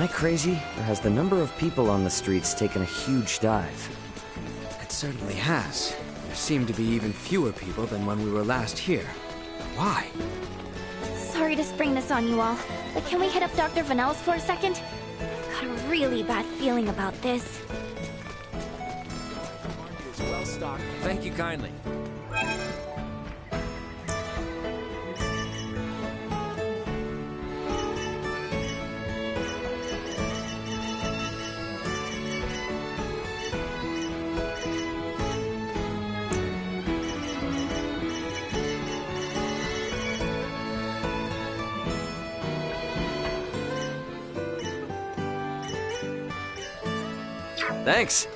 I crazy, or has the number of people on the streets taken a huge dive? It certainly has. There seem to be even fewer people than when we were last here. Why? Sorry to spring this on you all, but can we hit up Dr. Vanel's for a second? I've got a really bad feeling about this. Well stocked. Thank you kindly. Thanks.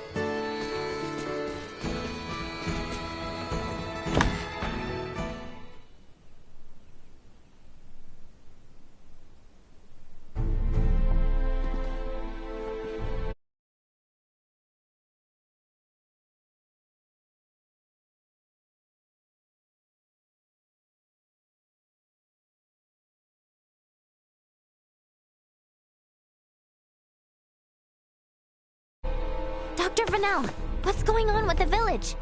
Dr. Vanel, what's going on with the village?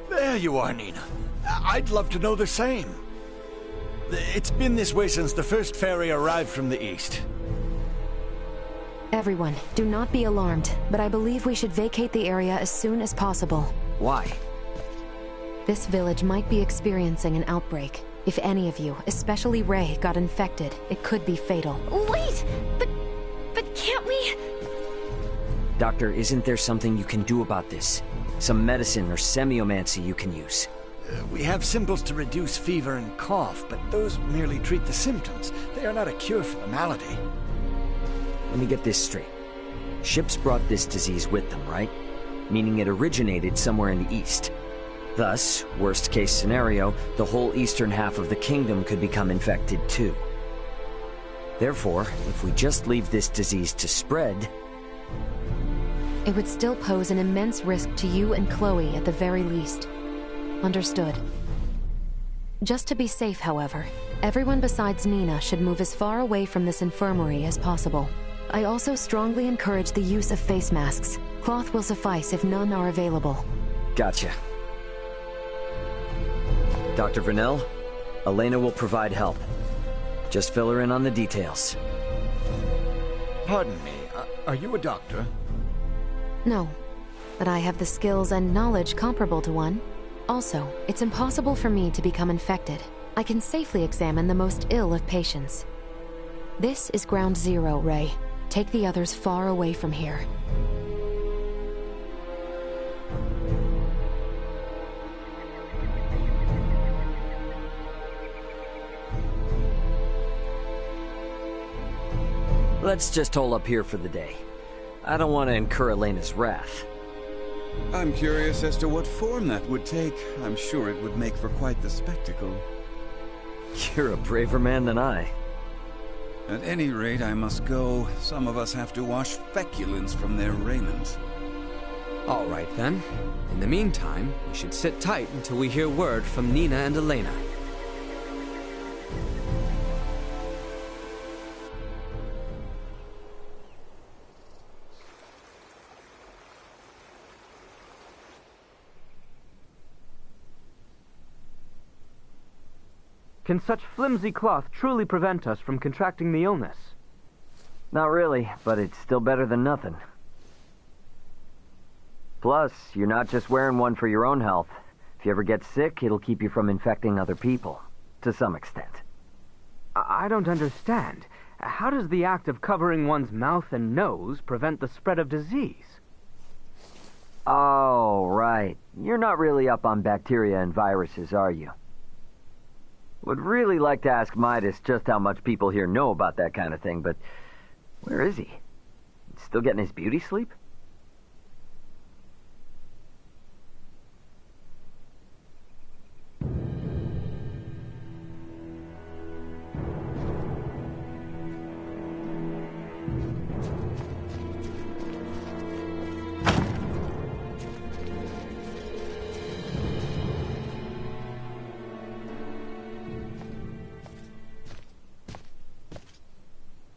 There you are, Nina. I'd love to know the same. It's been this way since the first ferry arrived from the east. Everyone, do not be alarmed, but I believe we should vacate the area as soon as possible. Why? This village might be experiencing an outbreak. If any of you, especially Ray, got infected, it could be fatal. Wait! But can't we... Doctor, isn't there something you can do about this? Some medicine or semiomancy you can use? We have symbols to reduce fever and cough, but those merely treat the symptoms. They are not a cure for the malady. Let me get this straight. Ships brought this disease with them, right? Meaning it originated somewhere in the east. Thus, worst case scenario, the whole eastern half of the kingdom could become infected too. Therefore, if we just leave this disease to spread... It would still pose an immense risk to you and Chloe at the very least. Understood. Just to be safe, however, everyone besides Nina should move as far away from this infirmary as possible. I also strongly encourage the use of face masks. Cloth will suffice if none are available. Gotcha. Dr. Vanel, Elena will provide help. Just fill her in on the details. Pardon me, are you a doctor? No, but I have the skills and knowledge comparable to one. Also, it's impossible for me to become infected. I can safely examine the most ill of patients. This is ground zero, Ray. Take the others far away from here. Let's just hole up here for the day. I don't want to incur Elena's wrath. I'm curious as to what form that would take. I'm sure it would make for quite the spectacle. You're a braver man than I. At any rate, I must go. Some of us have to wash feculence from their raiment. All right, then. In the meantime, we should sit tight until we hear word from Nina and Elena. Can such flimsy cloth truly prevent us from contracting the illness? Not really, but it's still better than nothing. Plus, you're not just wearing one for your own health. If you ever get sick, it'll keep you from infecting other people, to some extent. I don't understand. How does the act of covering one's mouth and nose prevent the spread of disease? Oh, right. You're not really up on bacteria and viruses, are you? Would really like to ask Midas just how much people here know about that kind of thing, but where is he? Still getting his beauty sleep?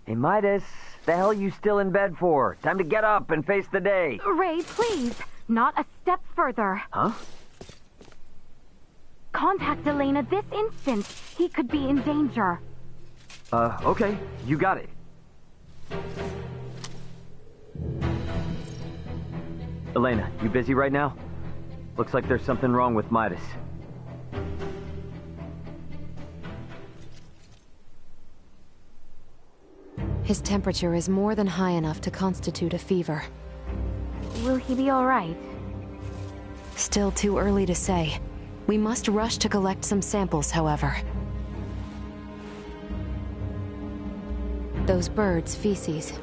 Hey, Midas, The hell you still in bed for? Time to get up and face the day. Ray, please. Not a step further. Huh? Contact Elena this instant. He could be in danger. Okay. You got it. Elena, you busy right now? Looks like there's something wrong with Midas. His temperature is more than high enough to constitute a fever. Will he be all right? Still too early to say. We must rush to collect some samples, however. Those birds' feces.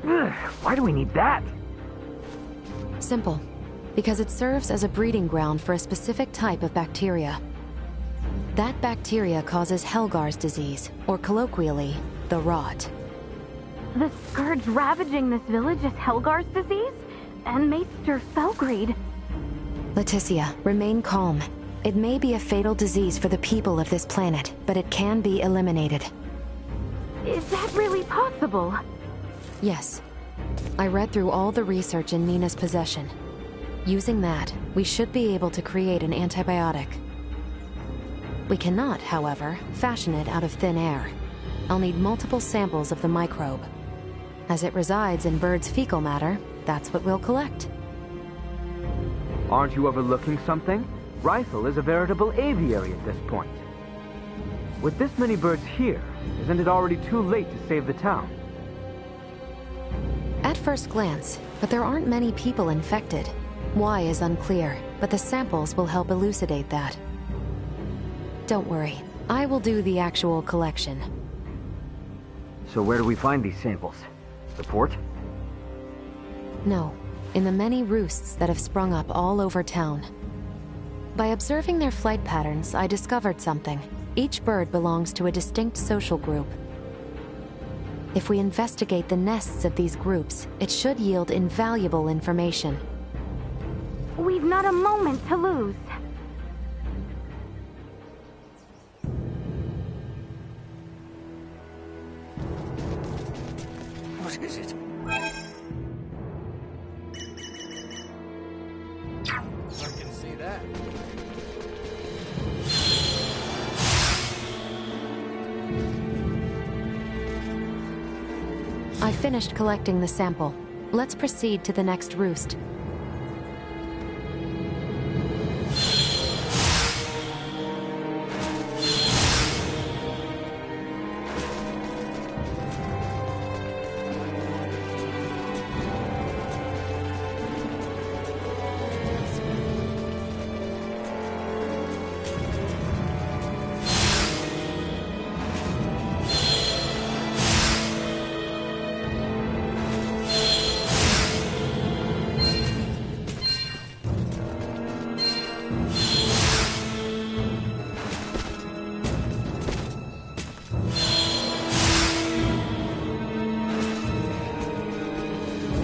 Ugh, why do we need that? Simple. Because it serves as a breeding ground for a specific type of bacteria. That bacteria causes Helgar's disease, or colloquially, the rot. The scourge ravaging this village is Helgar's disease? And Maester Felgreed. Leticia, remain calm. It may be a fatal disease for the people of this planet, but it can be eliminated. Is that really possible? Yes. I read through all the research in Nina's possession. Using that, we should be able to create an antibiotic. We cannot, however, fashion it out of thin air. I'll need multiple samples of the microbe. As it resides in birds' fecal matter, that's what we'll collect. Aren't you overlooking something? Rifle is a veritable aviary at this point. With this many birds here, isn't it already too late to save the town? At first glance, but there aren't many people infected. Why is unclear, but the samples will help elucidate that. Don't worry, I will do the actual collection. So where do we find these samples? The port? No, in the many roosts that have sprung up all over town. By observing their flight patterns, I discovered something. Each bird belongs to a distinct social group. If we investigate the nests of these groups, it should yield invaluable information. We've not a moment to lose. What is it? I can see that. I finished collecting the sample. Let's proceed to the next roost.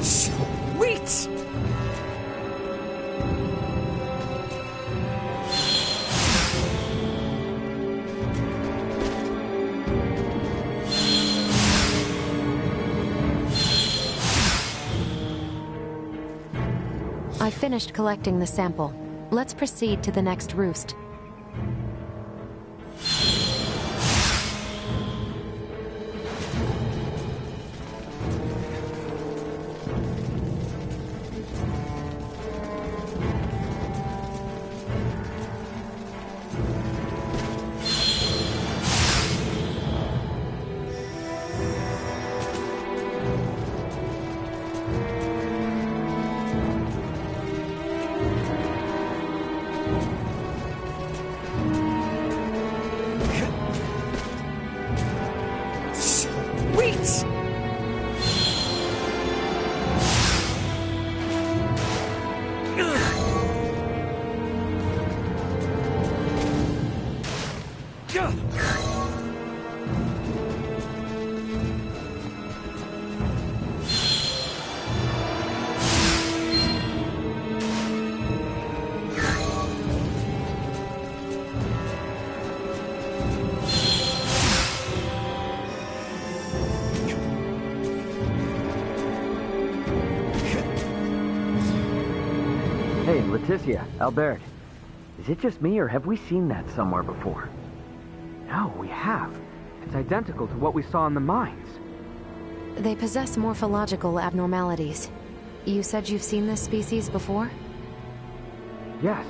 Sweet! I finished collecting the sample. Let's proceed to the next roost. Sweet! Leticia, Albert. Is it just me, or have we seen that somewhere before? No, we have. It's identical to what we saw in the mines. They possess morphological abnormalities. You said you've seen this species before? Yes,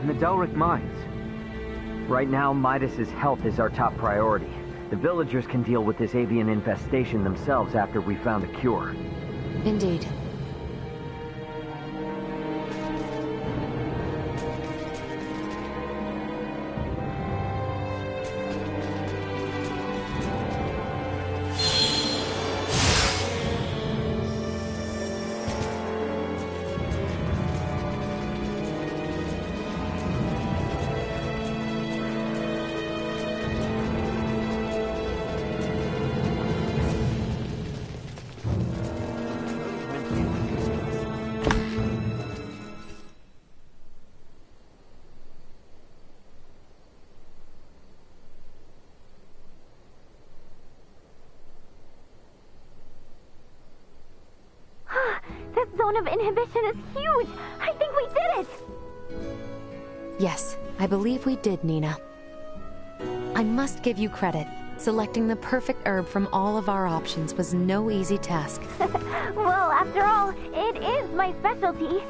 in the Delric mines. Right now, Midas's health is our top priority. The villagers can deal with this avian infestation themselves after we found a cure. Indeed. This zone of inhibition is huge! I think we did it! Yes, I believe we did, Nina. I must give you credit. Selecting the perfect herb from all of our options was no easy task. Well, after all, it is my specialty.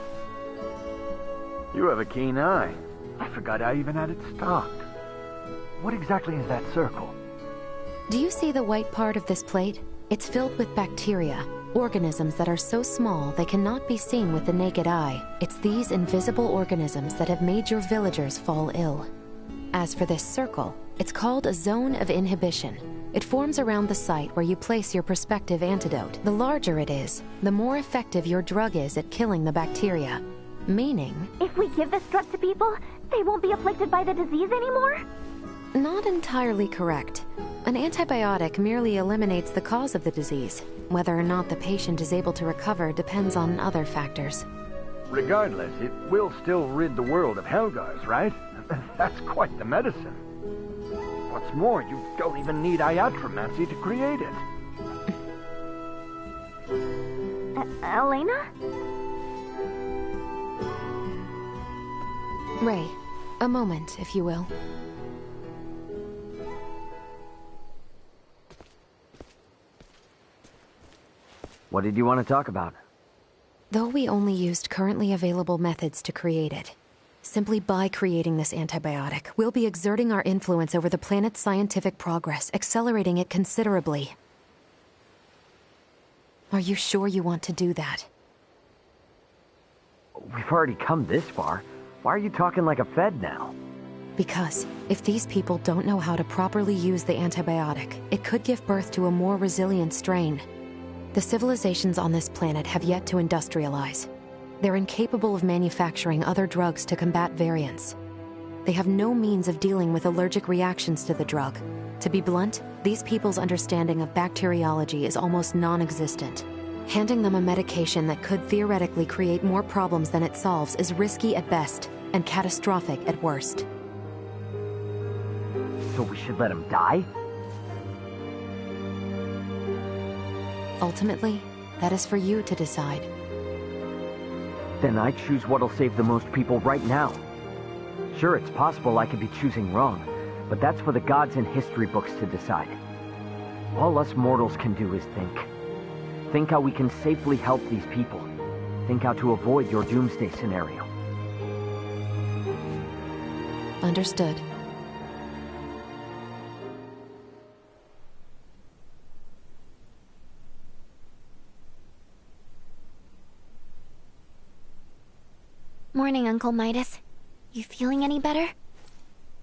You have a keen eye. I forgot I even had it stocked. What exactly is that circle? Do you see the white part of this plate? It's filled with bacteria, organisms that are so small they cannot be seen with the naked eye. It's these invisible organisms that have made your villagers fall ill. As for this circle, it's called a zone of inhibition. It forms around the site where you place your prospective antidote. The larger it is, the more effective your drug is at killing the bacteria. Meaning... If we give this drug to people, they won't be afflicted by the disease anymore? Not entirely correct. An antibiotic merely eliminates the cause of the disease. Whether or not the patient is able to recover depends on other factors. Regardless, it will still rid the world of Helgars, right? That's quite the medicine. What's more, you don't even need iatromancy to create it. Elena? Ray, a moment, if you will. What did you want to talk about? Though we only used currently available methods to create it, simply by creating this antibiotic, we'll be exerting our influence over the planet's scientific progress, accelerating it considerably. Are you sure you want to do that? We've already come this far. Why are you talking like a Fed now? Because if these people don't know how to properly use the antibiotic, it could give birth to a more resilient strain. The civilizations on this planet have yet to industrialize. They're incapable of manufacturing other drugs to combat variants. They have no means of dealing with allergic reactions to the drug. To be blunt, these people's understanding of bacteriology is almost non-existent. Handing them a medication that could theoretically create more problems than it solves is risky at best, and catastrophic at worst. So we should let him die? Ultimately, that is for you to decide. Then I choose what'll save the most people right now. Sure, it's possible I could be choosing wrong, but that's for the gods and history books to decide. All us mortals can do is think. Think how we can safely help these people. Think how to avoid your doomsday scenario. Understood. Morning, Uncle Midas. You feeling any better?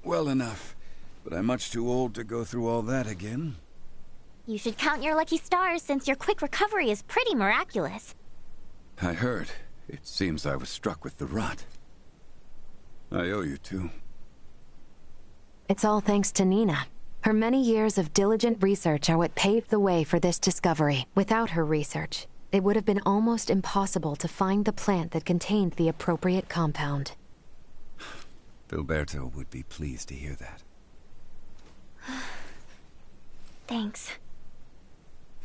Well enough, but I'm much too old to go through all that again. You should count your lucky stars since your quick recovery is pretty miraculous. I heard. It seems I was struck with the rot. I owe you two. It's all thanks to Nina. Her many years of diligent research are what paved the way for this discovery. Without her research, it would have been almost impossible to find the plant that contained the appropriate compound. Filberto would be pleased to hear that. Thanks.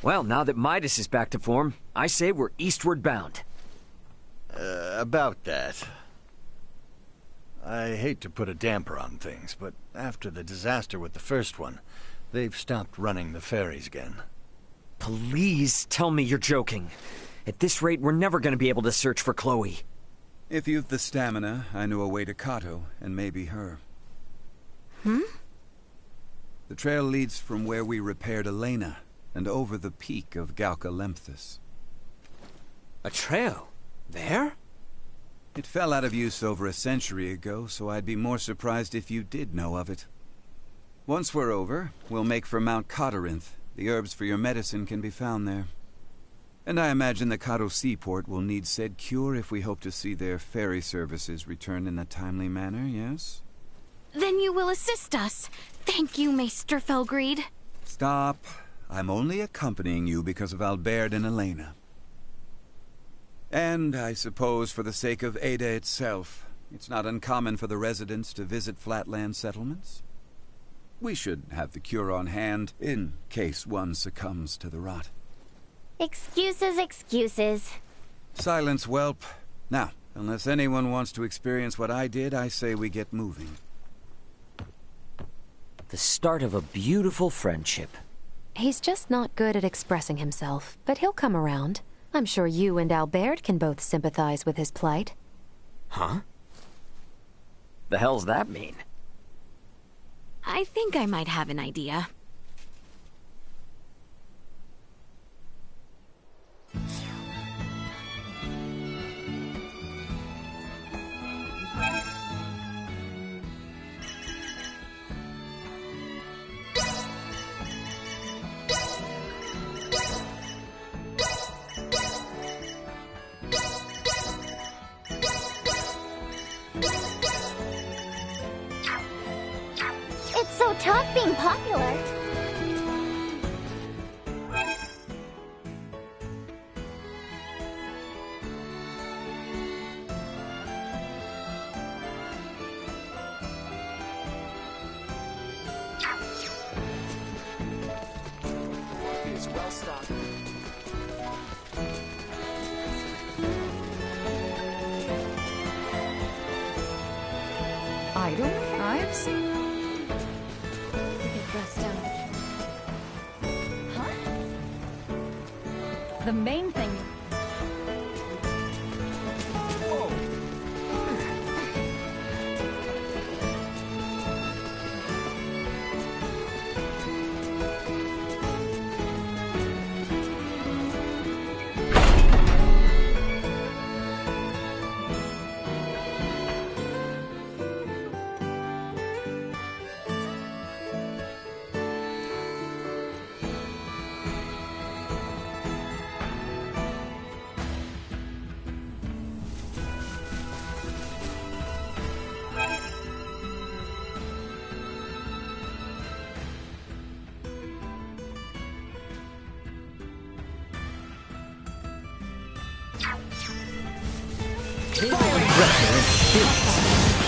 Well, now that Midas is back to form, I say we're eastward bound. About that. I hate to put a damper on things, but after the disaster with the first one, they've stopped running the ferries again. Please tell me you're joking. At this rate, we're never going to be able to search for Chloe. If you've the stamina, I know a way to Kato, and maybe her. Hmm? The trail leads from where we repaired Elena, and over the peak of Galca-Lemphis. A trail? There? It fell out of use over a century ago, so I'd be more surprised if you did know of it. Once we're over, we'll make for Mount Cotarinth. The herbs for your medicine can be found there. And I imagine the Kato seaport will need said cure if we hope to see their ferry services return in a timely manner, yes? Then you will assist us. Thank you, Maester Felgreed. Stop. I'm only accompanying you because of Albert and Elena. And I suppose for the sake of Ada itself, it's not uncommon for the residents to visit flatland settlements. We should have the cure on hand, in case one succumbs to the rot. Excuses, excuses. Silence, whelp. Now, unless anyone wants to experience what I did, I say we get moving. The start of a beautiful friendship. He's just not good at expressing himself, but he'll come around. I'm sure you and Albert can both sympathize with his plight. Huh? The hell's that mean? I think I might have an idea. It's so tough being popular. Is well stocked. Idle? I've seen. The main thing.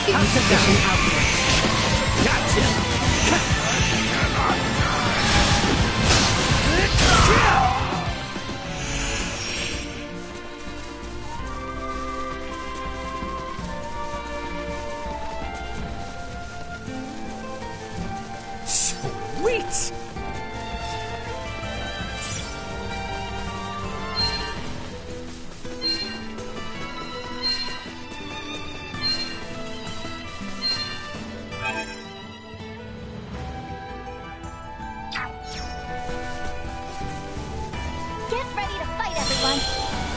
Insufficient output. Sweet!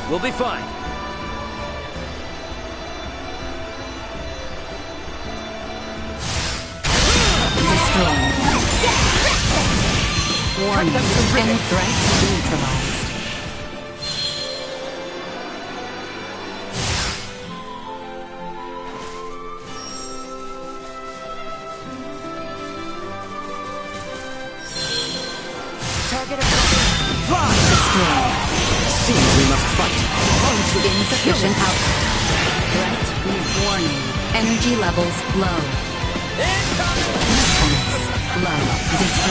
We'll be fine. Destroyed. Warning. Any threat neutralized. Target destroyed. Seems we must fight. Insufficient output. Threat warning. Energy levels low. Usefulness low.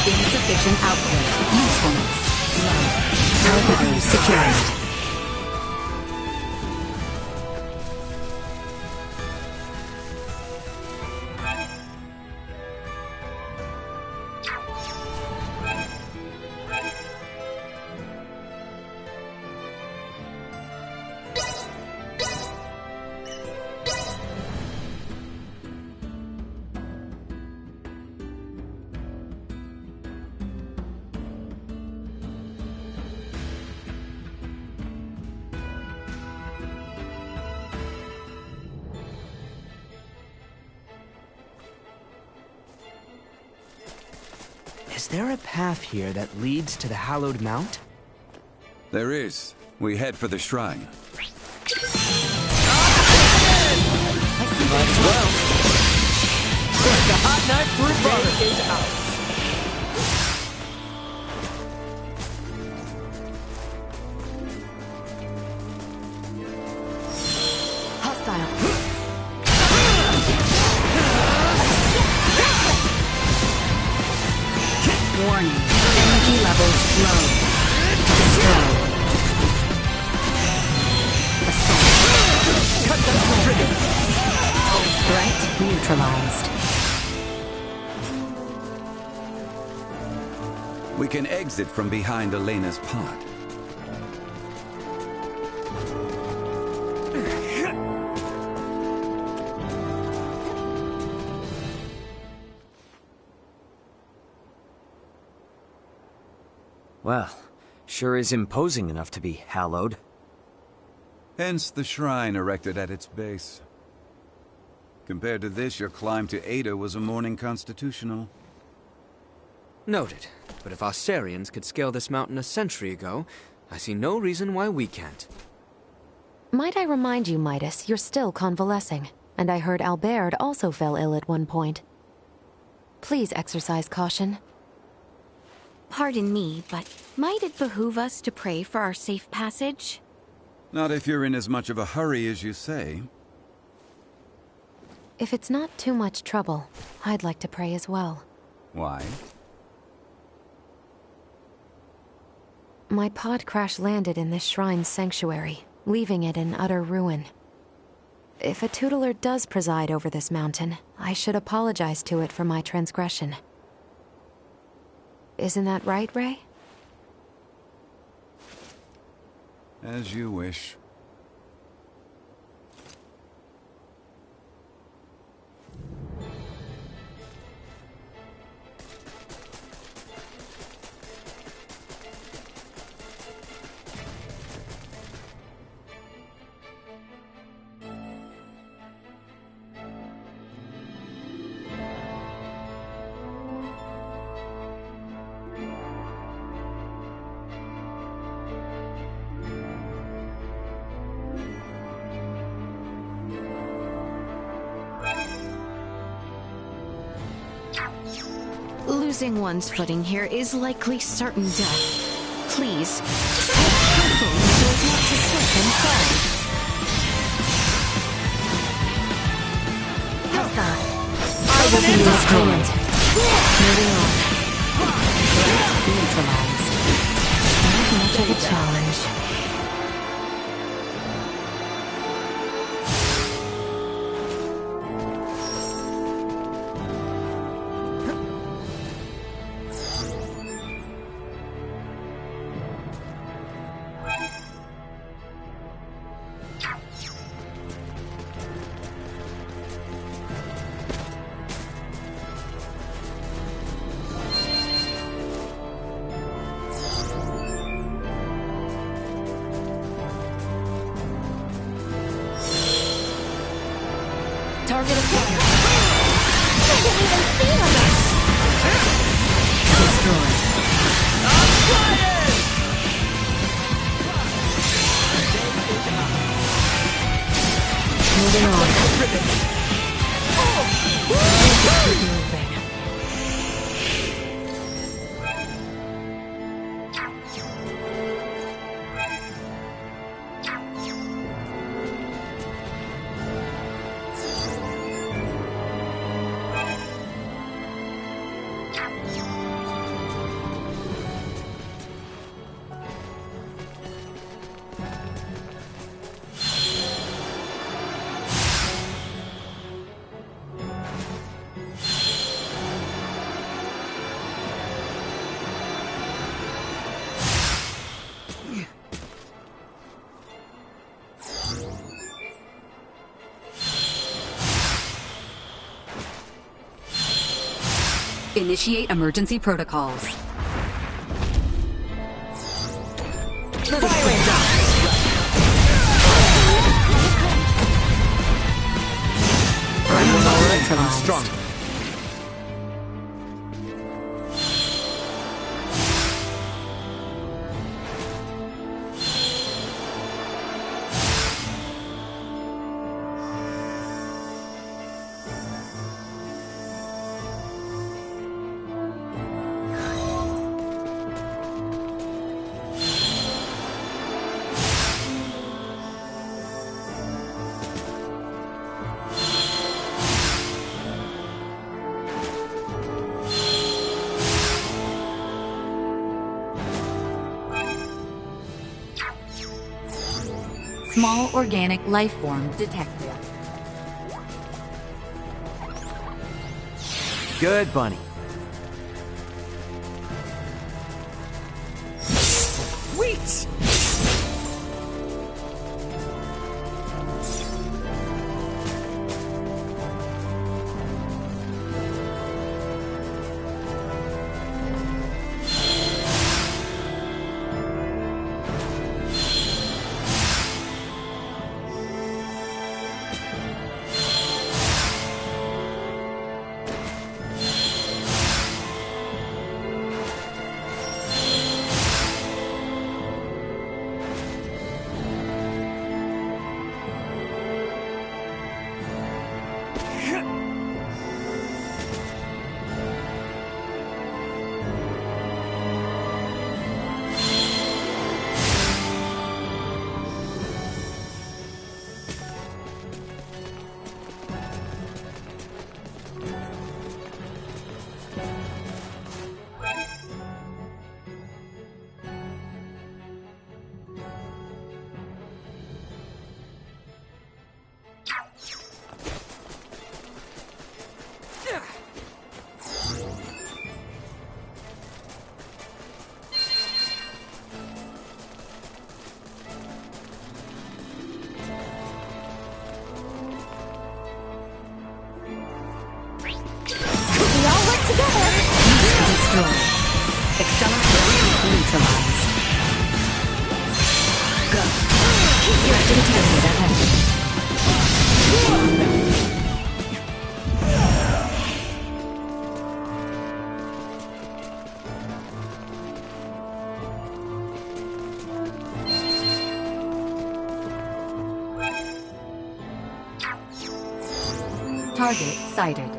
Insufficient output. Usefulness low. Target secured. Is there a path here that leads to the hallowed mount? There is. We head for the shrine. Might as well. The hot knife through butter is out. Hostile. Warning. Energy levels low. Destroy. Assault. Cut them to ribbons. Threat neutralized. We can exit from behind Elena's pod. Well, sure is imposing enough to be hallowed. Hence the shrine erected at its base. Compared to this, your climb to Ada was a morning constitutional. Noted. But if Australians could scale this mountain a century ago, I see no reason why we can't. Might I remind you, Midas, you're still convalescing. And I heard Albert also fell ill at one point. Please exercise caution. Pardon me, but might it behoove us to pray for our safe passage? Not if you're in as much of a hurry as you say. If it's not too much trouble, I'd like to pray as well. Why? My pod crash-landed in this shrine's sanctuary, leaving it in utter ruin. If a tutelar does preside over this mountain, I should apologize to it for my transgression. Isn't that right, Ray? As you wish. Losing one's footing here is likely certain death. Please, just be careful so as not to slip and fall. Hostile. I will be destroyed. Moving on. Neutralized. Not much of a challenge. Target acquired. I didn't even see him! Destroy. Moving on. Keep moving. Initiate emergency protocols. I'm strong. Small organic life form detected. Good, Bunny. Sweet! Destroy. Accelerate. Neutralized. Go. Directing target ahead. Target sighted.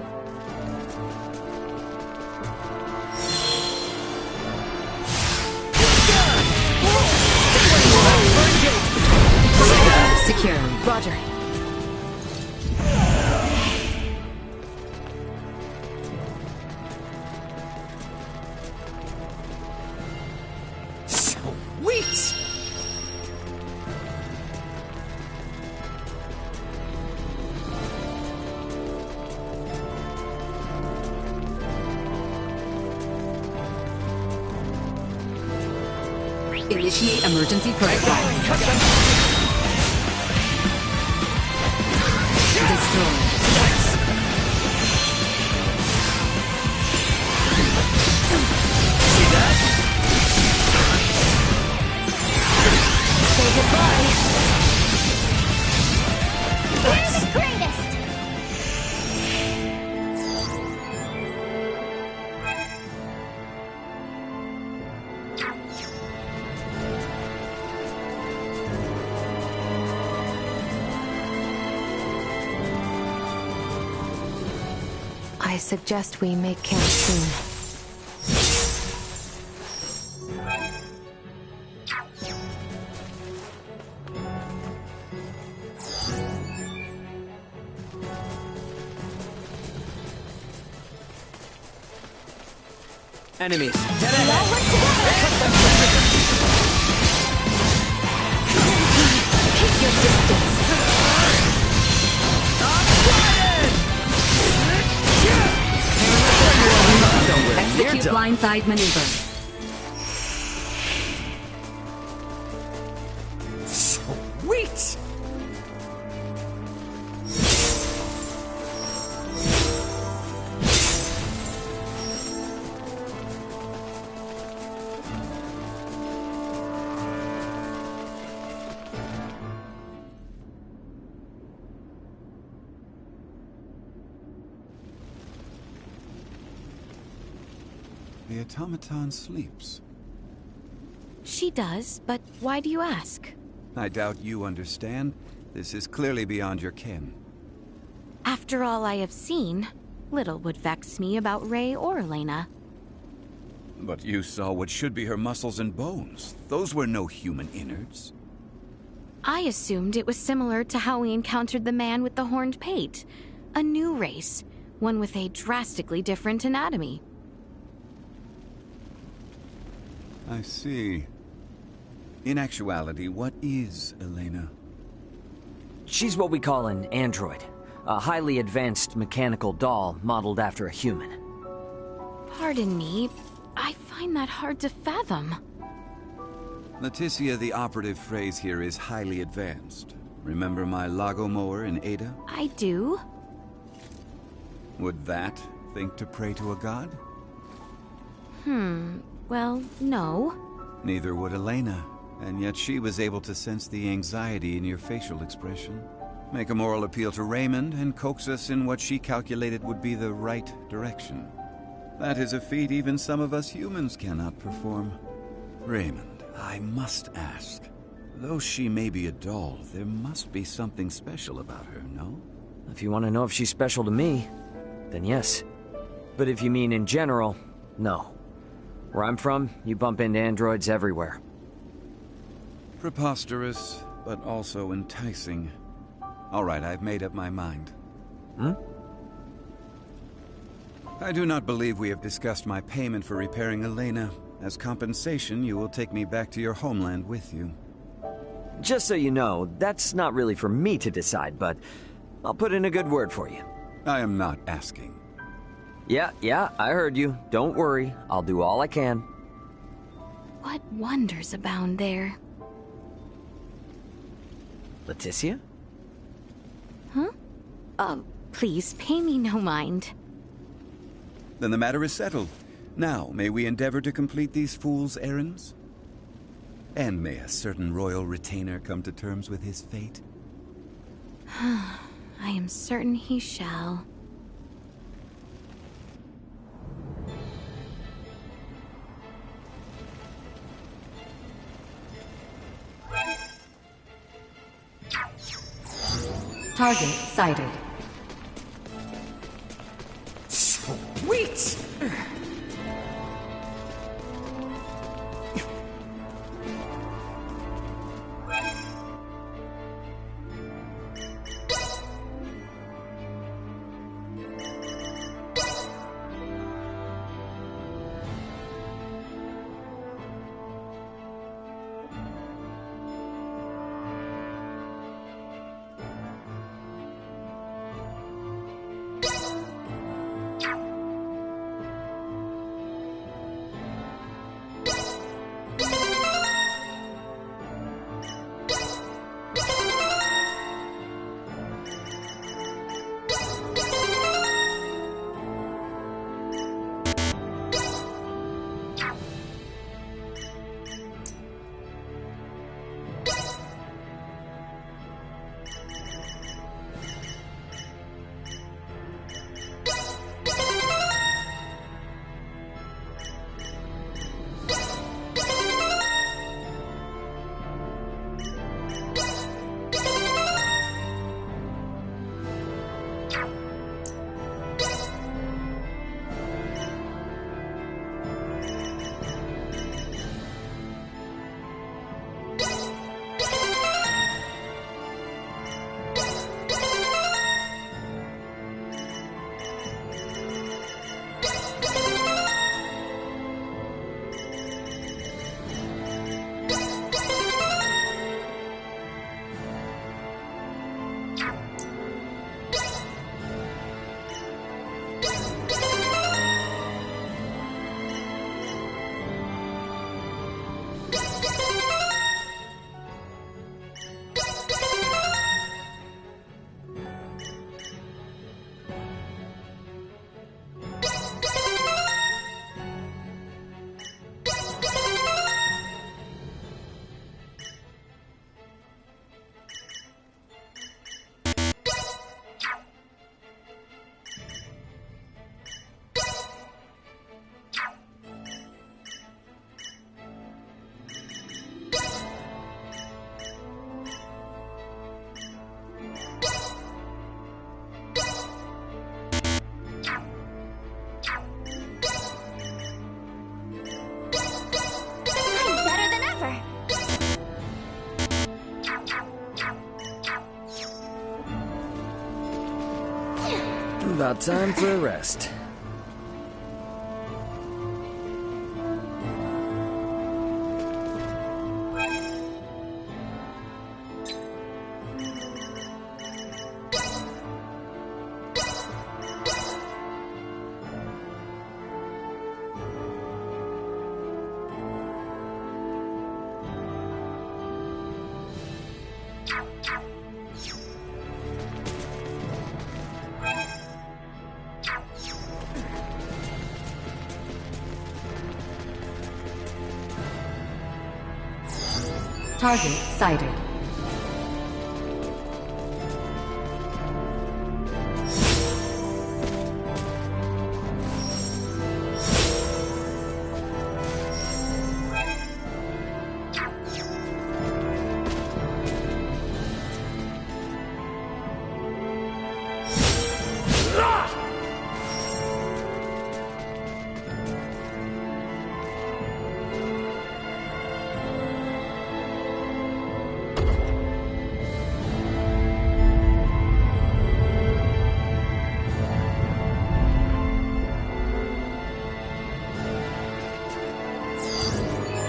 Secure. Roger. Sweet! Initiate emergency protocol. Destroy. Say goodbye. You're the greatest! I suggest we make camp soon. Enemies. We all work together! Keep your distance. Execute blindside maneuver. Sweet! The automaton sleeps. She does, but why do you ask? I doubt you understand. This is clearly beyond your ken. After all I have seen, little would vex me about Ray or Elena. But you saw what should be her muscles and bones. Those were no human innards. I assumed it was similar to how we encountered the man with the horned pate. A new race, one with a drastically different anatomy. I see. In actuality, what is Elena? She's what we call an android. A highly advanced mechanical doll modeled after a human. Pardon me, I find that hard to fathom. Leticia, the operative phrase here is highly advanced. Remember my Lago mower in Ada? I do. Would that think to pray to a god? Well, no. Neither would Elena, and yet she was able to sense the anxiety in your facial expression. Make a moral appeal to Raymond and coax us in what she calculated would be the right direction. That is a feat even some of us humans cannot perform. Raymond, I must ask. Though she may be a doll, there must be something special about her, no? If you want to know if she's special to me, then yes. But if you mean in general, no. Where I'm from, you bump into androids everywhere. Preposterous, but also enticing. All right, I've made up my mind. I do not believe we have discussed my payment for repairing Elena. As compensation, you will take me back to your homeland with you. Just so you know, that's not really for me to decide, but I'll put in a good word for you. I am not asking. Yeah, I heard you. Don't worry, I'll do all I can. What wonders abound there? Leticia? Please, pay me no mind. Then the matter is settled. Now, may we endeavor to complete these fools' errands? And may a certain royal retainer come to terms with his fate? I am certain he shall. Target sighted. Sweet! About time for a rest. Target sighted.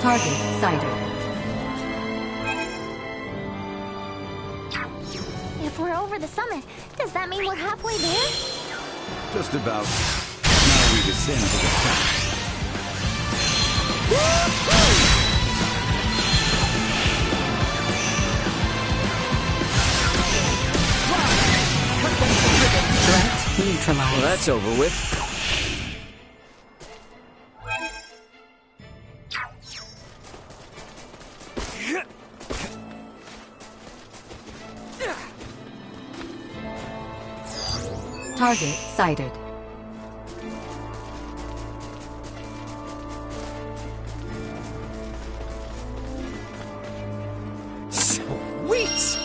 Target sighted. If we're over the summit, does that mean we're halfway there? Just about. Now we descend to the top. Threat neutralized. Well, that's over with. Target sighted. Sweet!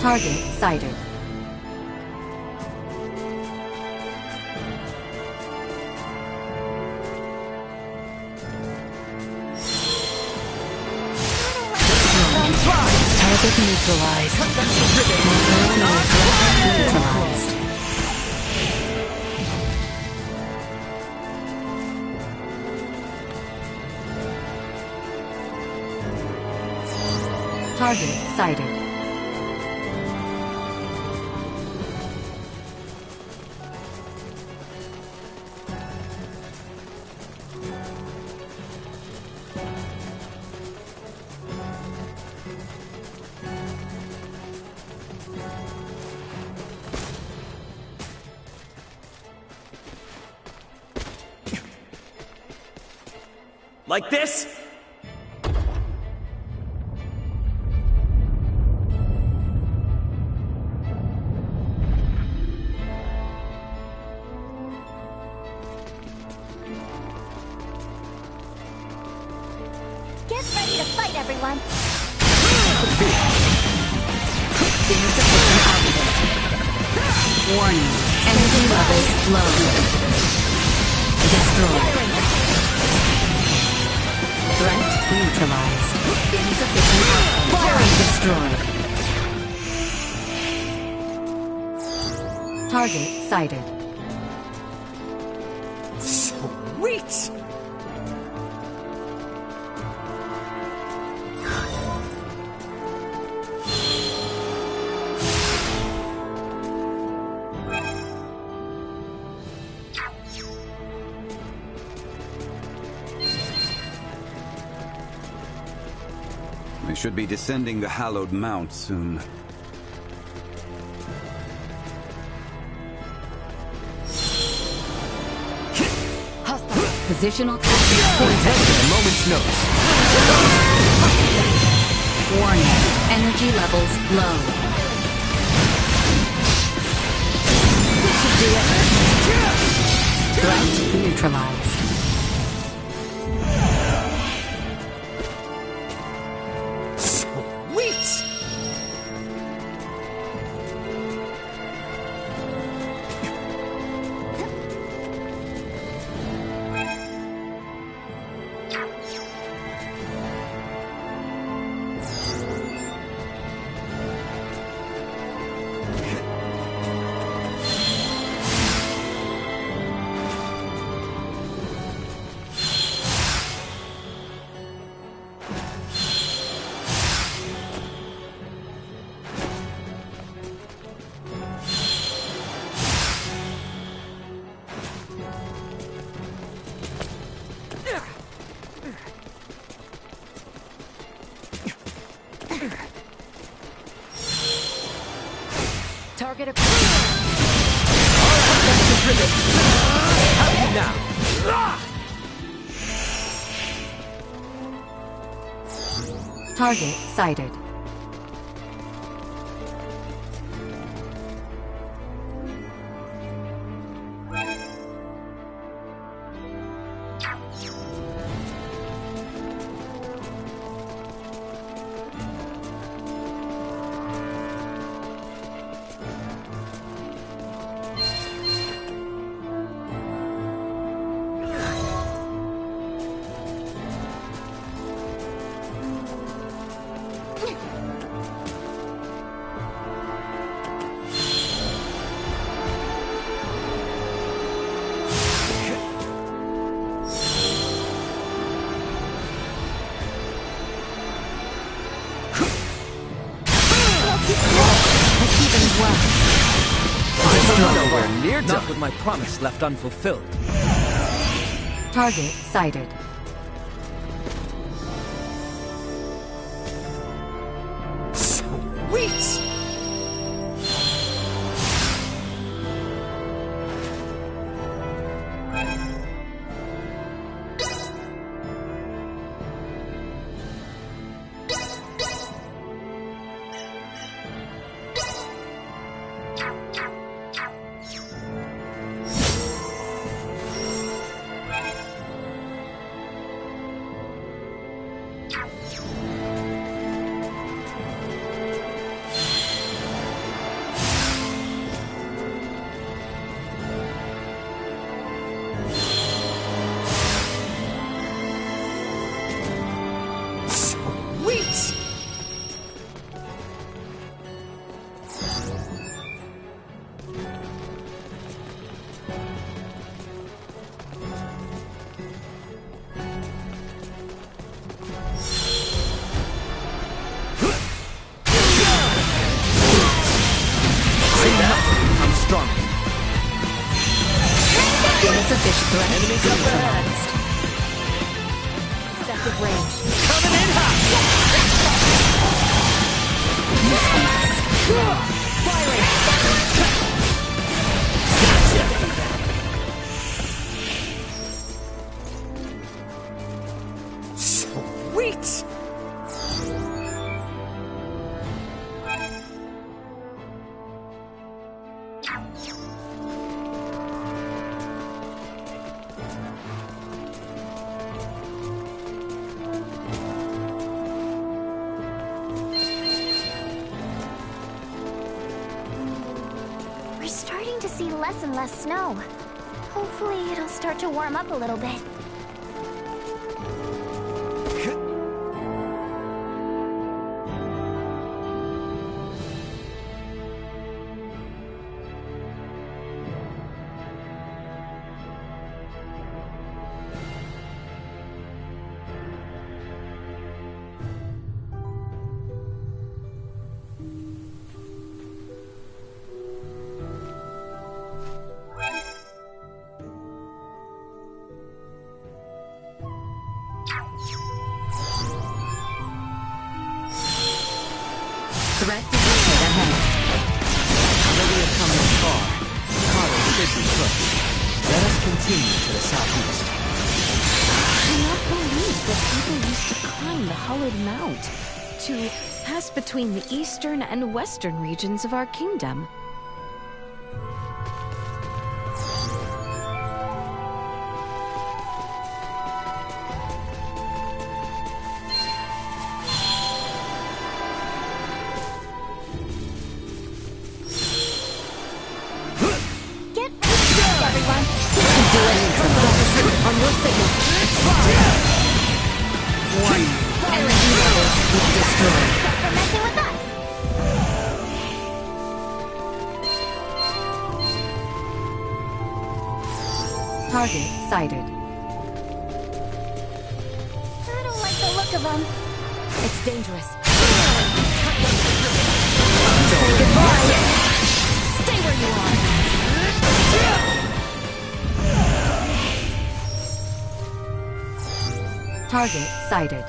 Target sighted. Target neutralized. Neutralized. Target sighted. Like this? Get ready to fight, everyone! Warning. Energy levels low. Destroyed. Threat neutralized. Insufficient outcome. Destroyed. Target sighted. Sweet! We should be descending the hallowed mount soon. Positional At a moment's notice. warning. Energy levels low. This should do it. Threat neutralized. Target acquired. Have you now? Target sighted. Nowhere near done with my promise left unfulfilled. Target sighted. Sweet! Enemies up ahead. Excessive range. Coming in hot! Firing! Sweet! We're starting to see less and less snow. Hopefully it'll start to warm up a little bit. Threat detected ahead. Now we have come this far, Carter should be pushed. Let us continue to the southeast. I cannot believe that people used to climb the hollowed mount to pass between the eastern and western regions of our kingdom. On your signal. One. Energy levels destroyed. For messing with us! Target sighted. I don't like the look of them. It's dangerous. Say goodbye! Stay where you are. Target sighted.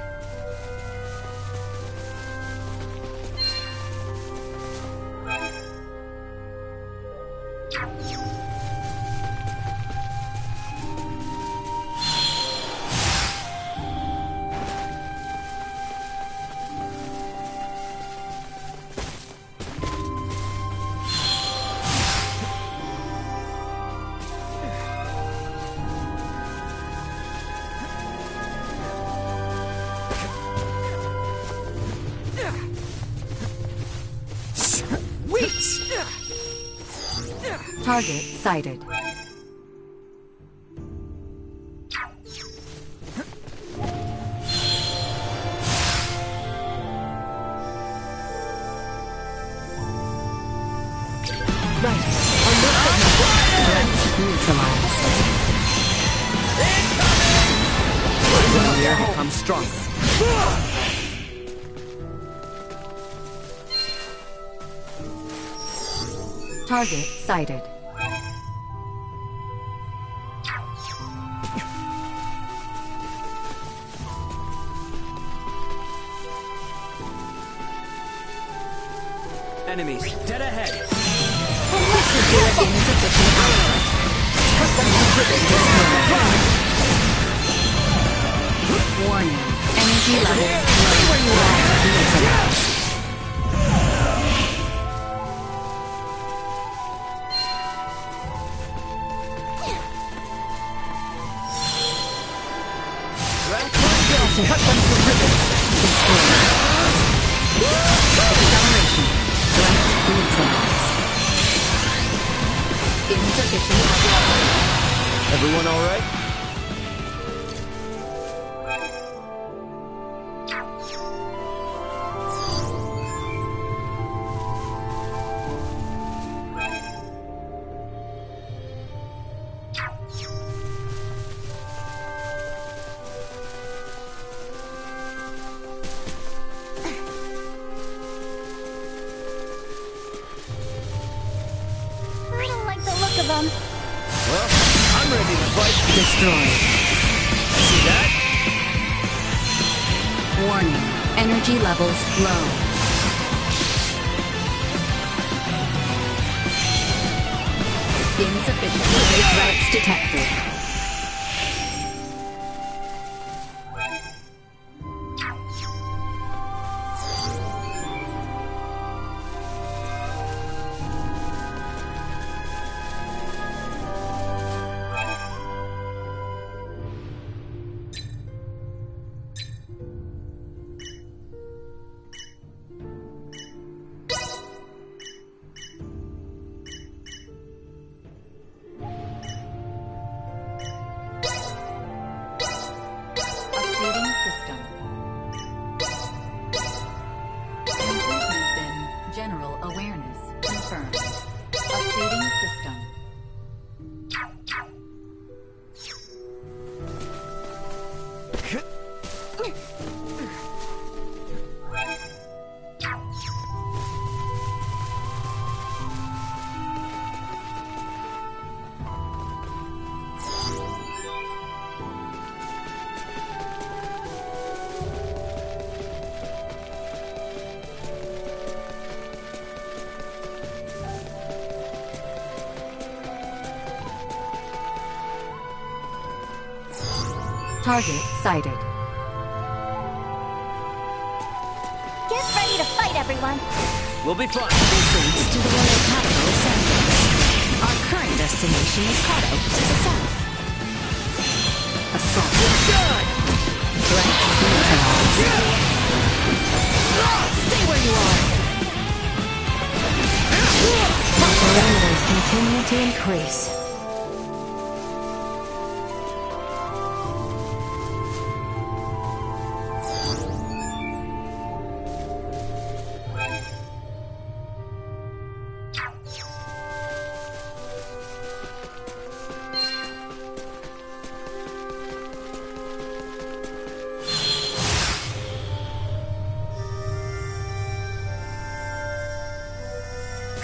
Target sighted. Here becomes stronger. Target sighted. Enemies, dead ahead. Warning. Energy levels low. Cut them to ribbons. Acceleration. Threat neutralized. Insufficient power. Everyone all right? I don't like the look of them. Well, I'm ready to fight. Destroyed. See that? Warning. Energy levels low. Insufficient threats detected. Updating system. Improvements in general awareness confirmed. Updating system. Target sighted. Get ready to fight, everyone. We'll be fine. This leads to the royal capital, Sandals. Our current destination is Kato, to the south. Assault. Good! Threat neutralized. Stay where you are. Parameters continue to increase.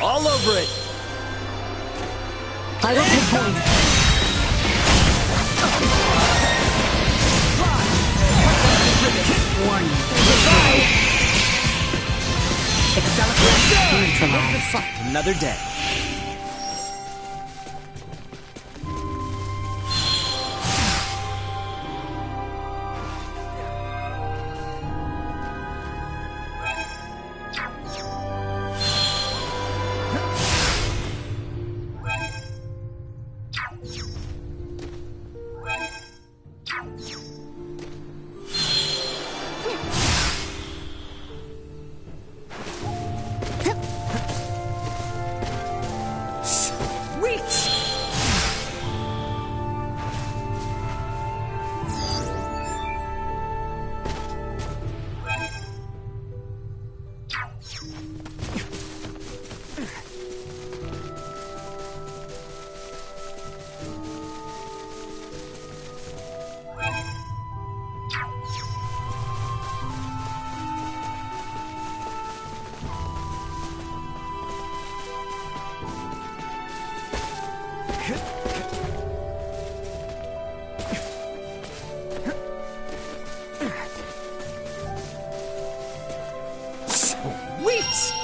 All over it! I will take point. Warning. Accelerate. Neutralized. Another day. Sweet! Sweet!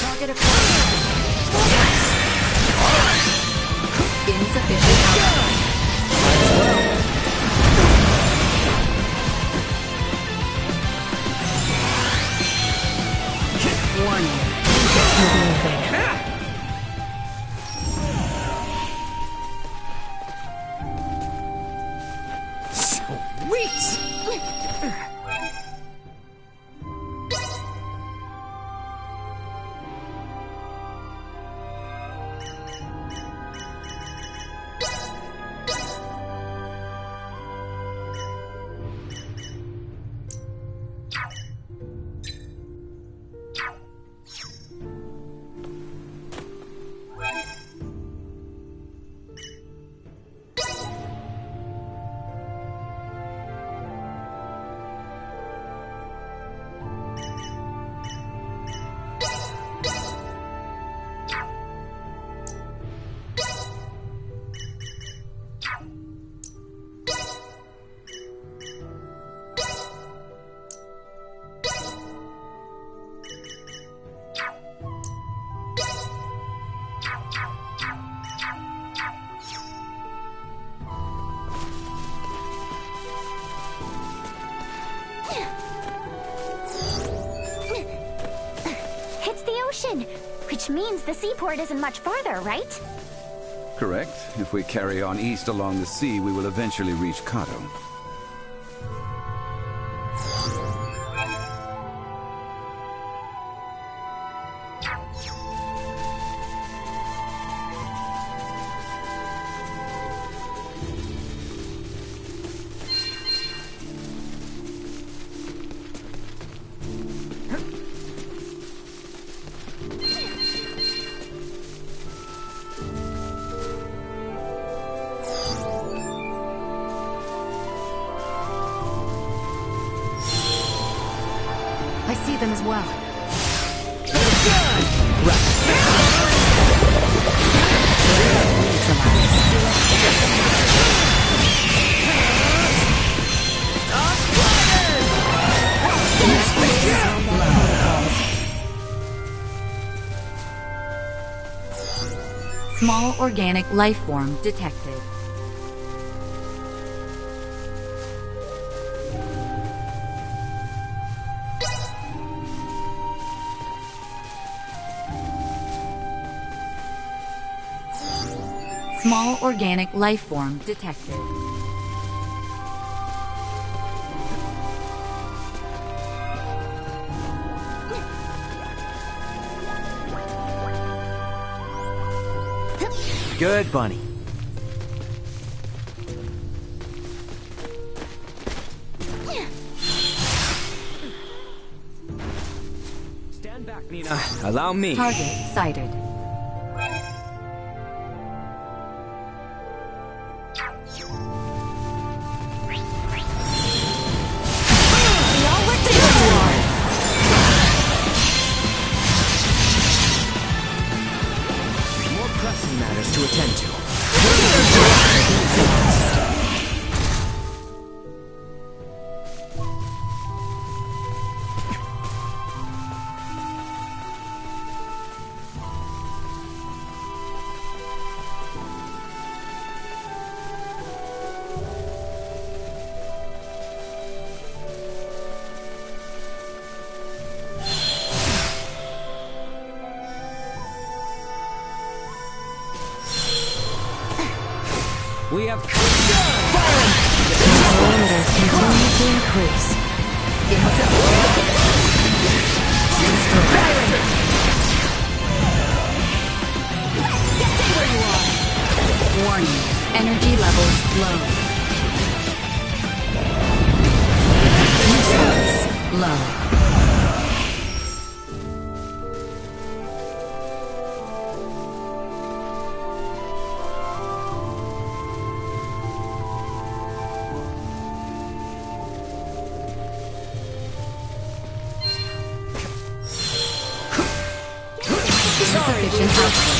Target acquired. Insufficient output. Warning. Sweet! It's the ocean, which means the seaport isn't much farther, right? Correct. If we carry on east along the sea, we will eventually reach Kato. I see them as well. Small organic life form detected. Small organic life form detected. Good, Bunny. Stand back, Nina. Allow me. Target sighted. pressing matters to attend to. We have Parameters continue to increase. Stay where you are. Warning. Energy levels low. Response low. Insufficient output.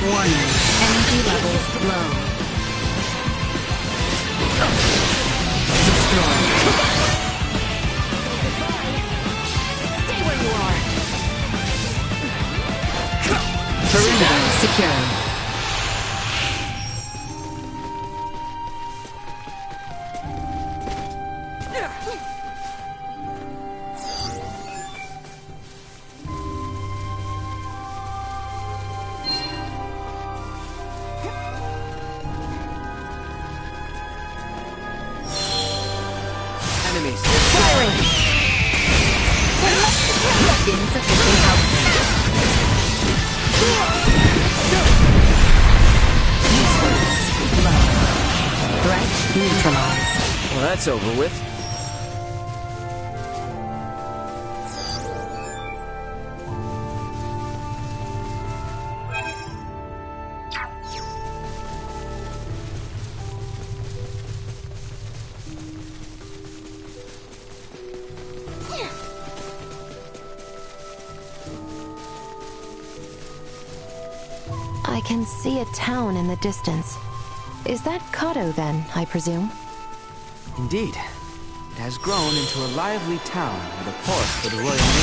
Warning. Energy levels low. Destroy. Stay where you are. Perimeter secured. enemies. Firing! Insufficient output. Usefulness low. Threat neutralized. Well, that's over with. I can see a town in the distance. Is that Kato then, I presume? Indeed. It has grown into a lively town with a port for the royal navy.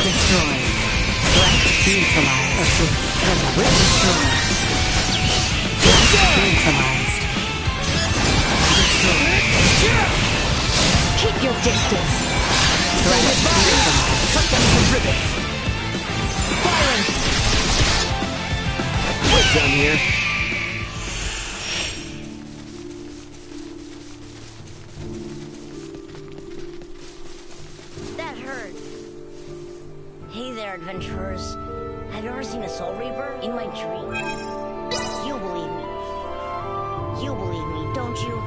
Destroyed. Threat neutralized. Destroyed. Threat neutralized. Destroyed. Keep your distance. Threat neutralized. Cut them to ribbons! Firing! We're done here. That hurt. Hey there, adventurers. Have you ever seen a Soul Reaper? In my dream. You believe me. You believe me, don't you?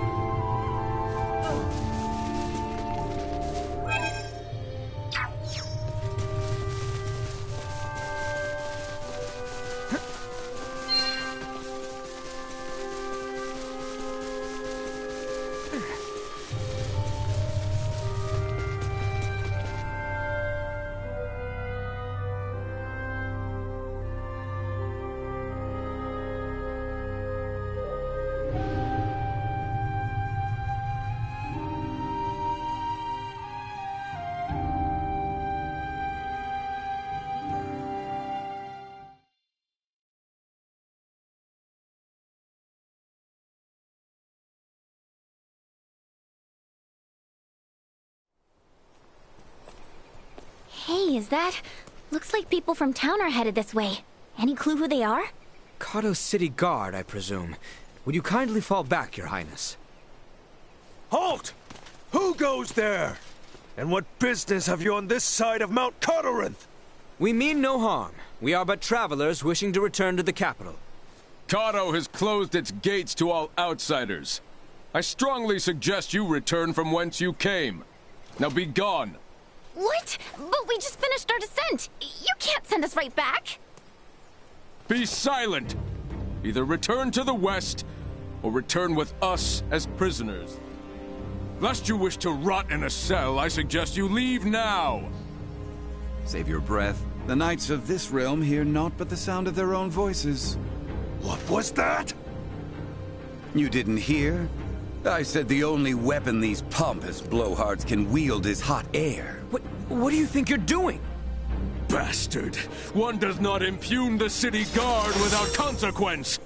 Hey, is that... Looks like people from town are headed this way. Any clue who they are? Kato City Guard, I presume. Would you kindly fall back, Your Highness? Halt! Who goes there? And what business have you on this side of Mount Corinth? We mean no harm. We are but travelers wishing to return to the capital. Kato has closed its gates to all outsiders. I strongly suggest you return from whence you came. Now be gone. What? But we just finished our descent. You can't send us right back. Be silent! Either return to the west, or return with us as prisoners. Lest you wish to rot in a cell, I suggest you leave now! Save your breath. The knights of this realm hear naught but the sound of their own voices. What was that? You didn't hear? I said the only weapon these pompous blowhards can wield is hot air. What do you think you're doing? Bastard! One does not impugn the city guard without consequence!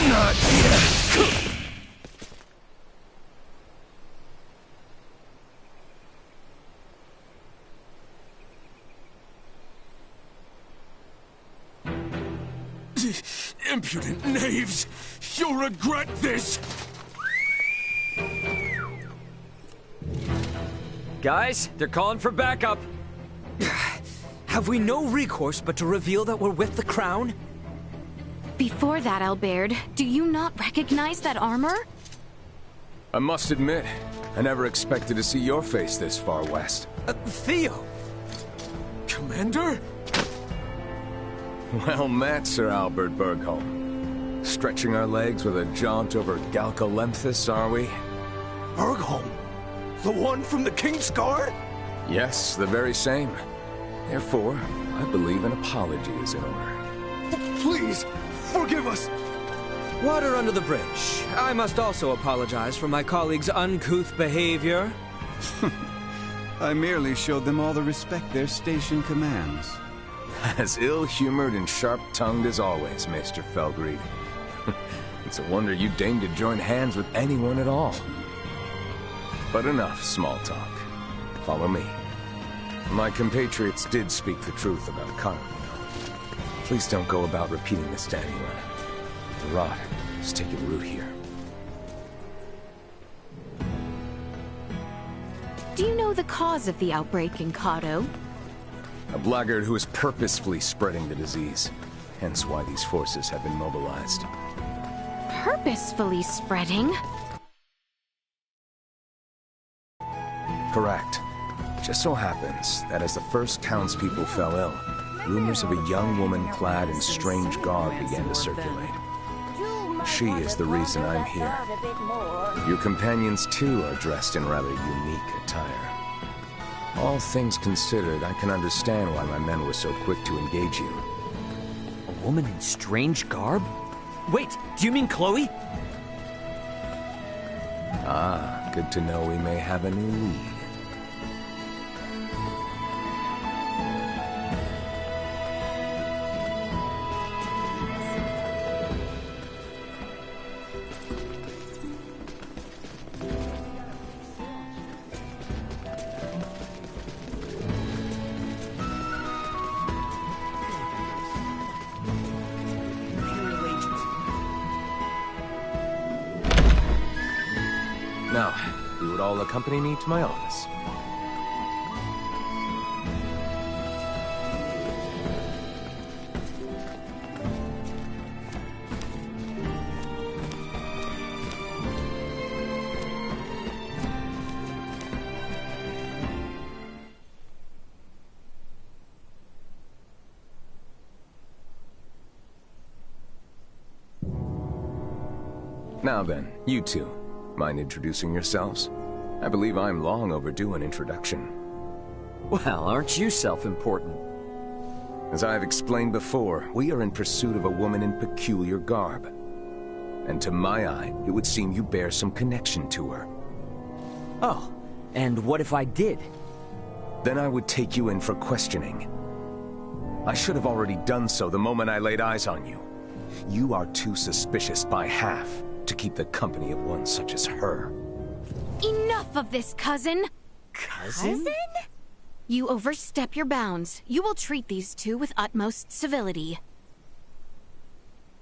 Not yet. Impudent knaves! You'll regret this! Guys, they're calling for backup. Have we no recourse but to reveal that we're with the crown? Before that, Albert, do you not recognize that armor? I must admit, I never expected to see your face this far west. Theo! Commander? Well met, Sir Albert Bergholm. Stretching our legs with a jaunt over Galcolemphus, are we? Bergholm? The one from the King's Guard? Yes, the very same. Therefore, I believe an apology is in order. Please, forgive us! Water under the bridge. I must also apologize for my colleagues' uncouth behavior. I merely showed them all the respect their station commands. As ill-humored and sharp-tongued as always, Maester Felgreed. It's a wonder you deigned to join hands with anyone at all. But enough small talk. Follow me. My compatriots did speak the truth about Kyle. Please don't go about repeating this to anyone. The rot is taking root here. Do you know the cause of the outbreak in Kato? A blackguard who is purposefully spreading the disease. Hence why these forces have been mobilized. Purposefully spreading? Correct. Just so happens that as the first townspeople fell ill, rumors of a young woman clad in strange garb began to circulate. She is the reason I'm here. Your companions, too, are dressed in rather unique attire. All things considered, I can understand why my men were so quick to engage you. A woman in strange garb? Wait, do you mean Chloe? Ah, good to know we may have a new lead. Now, you would all accompany me to my office. Now then, you two. Mind introducing yourselves? I believe I'm long overdue an introduction. Well, aren't you self-important? As I've explained before, we are in pursuit of a woman in peculiar garb. And to my eye, it would seem you bear some connection to her. Oh, and what if I did? Then I would take you in for questioning. I should have already done so the moment I laid eyes on you. You are too suspicious by half to keep the company of one such as her. Enough of this, cousin! Cousin? You overstep your bounds. You will treat these two with utmost civility.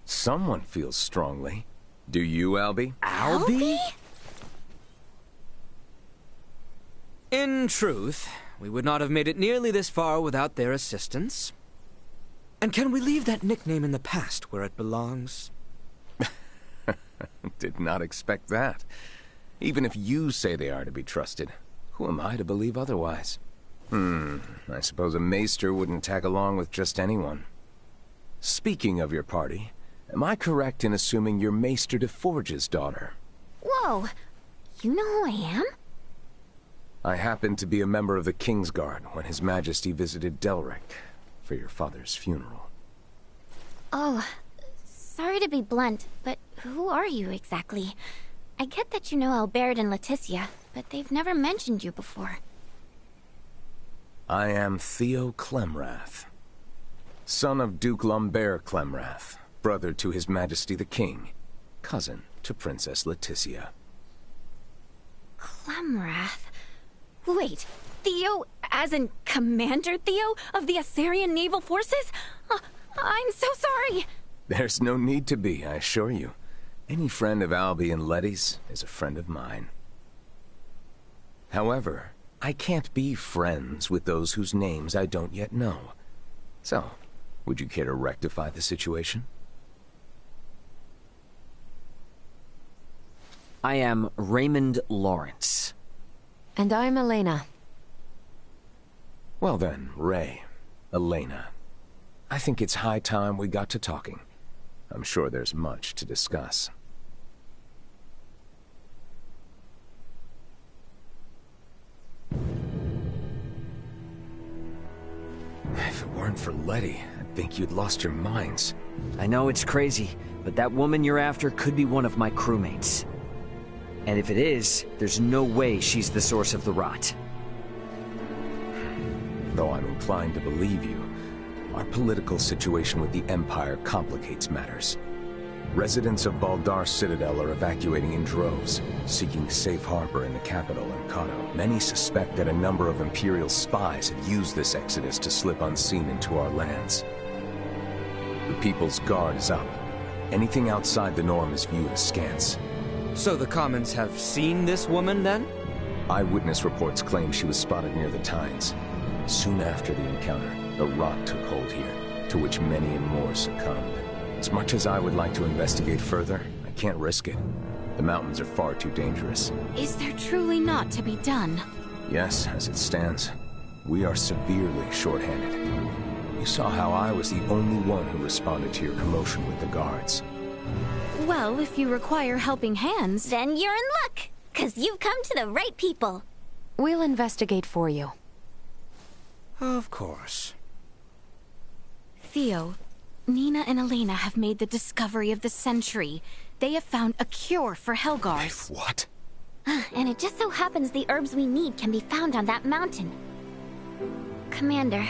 Someone feels strongly. Do you, Albie? Albie? In truth, we would not have made it nearly this far without their assistance. And can we leave that nickname in the past where it belongs? Did not expect that. Even if you say they are to be trusted, who am I to believe otherwise? I suppose a maester wouldn't tag along with just anyone. Speaking of your party, am I correct in assuming you're Maester de Forge's daughter? Whoa! You know who I am? I happened to be a member of the Kingsguard when His Majesty visited Delric for your father's funeral. Oh, sorry to be blunt, but who are you exactly? I get that you know Albert and Leticia, but they've never mentioned you before. I am Theo Clemrath, son of Duke Lambert Clemrath, brother to His Majesty the King, cousin to Princess Leticia. Clemrath? Wait, Theo, as in Commander Theo of the Assyrian Naval Forces? I'm so sorry! There's no need to be, I assure you. Any friend of Albie and Letty's is a friend of mine. However, I can't be friends with those whose names I don't yet know. So, would you care to rectify the situation? I am Raymond Lawrence. And I'm Elena. Well then, Ray, Elena. I think it's high time we got to talking. I'm sure there's much to discuss. If it weren't for Letty, I'd think you'd lost your minds. I know it's crazy, but that woman you're after could be one of my crewmates. And if it is, there's no way she's the source of the rot. Though I'm inclined to believe you, our political situation with the Empire complicates matters. Residents of Baldar's Citadel are evacuating in droves, seeking safe harbor in the capital, Ankado. Many suspect that a number of Imperial spies have used this exodus to slip unseen into our lands. The People's Guard is up. Anything outside the norm is viewed askance. So the Commons have seen this woman, then? Eyewitness reports claim she was spotted near the Tynes. Soon after the encounter, the rot took hold here, to which many and more succumbed. As much as I would like to investigate further, I can't risk it. The mountains are far too dangerous. Is there truly not to be done? Yes, as it stands. We are severely short-handed. You saw how I was the only one who responded to your commotion with the guards. Well, if you require helping hands... Then you're in luck, 'cause you've come to the right people. We'll investigate for you. Of course. Theo, Nina and Elena have made the discovery of the century. They have found a cure for Helgars. What? And it just so happens the herbs we need can be found on that mountain. Commander,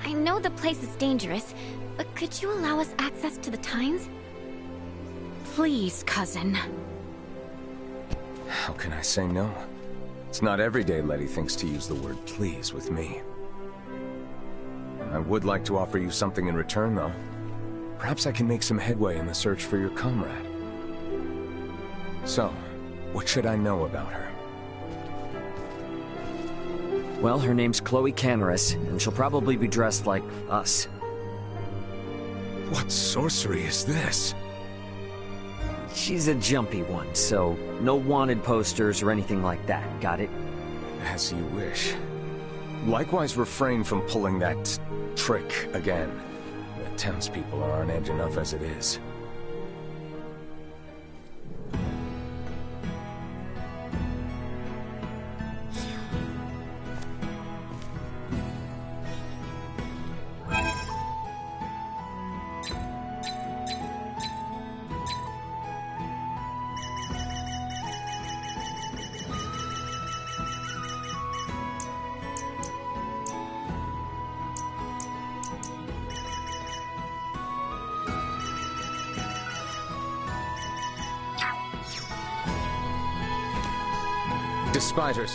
I know the place is dangerous, but could you allow us access to the Tynes? Please, cousin. How can I say no? It's not every day Letty thinks to use the word please with me. I would like to offer you something in return, though. Perhaps I can make some headway in the search for your comrade. So, what should I know about her? Well, her name's Chloe Canaris, and she'll probably be dressed like us. What sorcery is this? She's a jumpy one, so no wanted posters or anything like that, got it? As you wish. Likewise, refrain from pulling that trick again. The townspeople are on edge enough as it is. Despisers.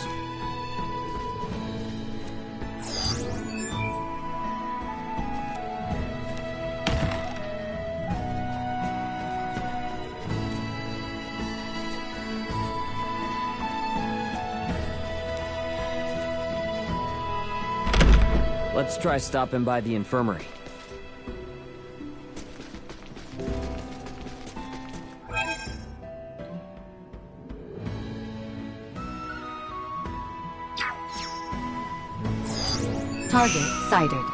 Let's try stopping by the infirmary. Target sighted.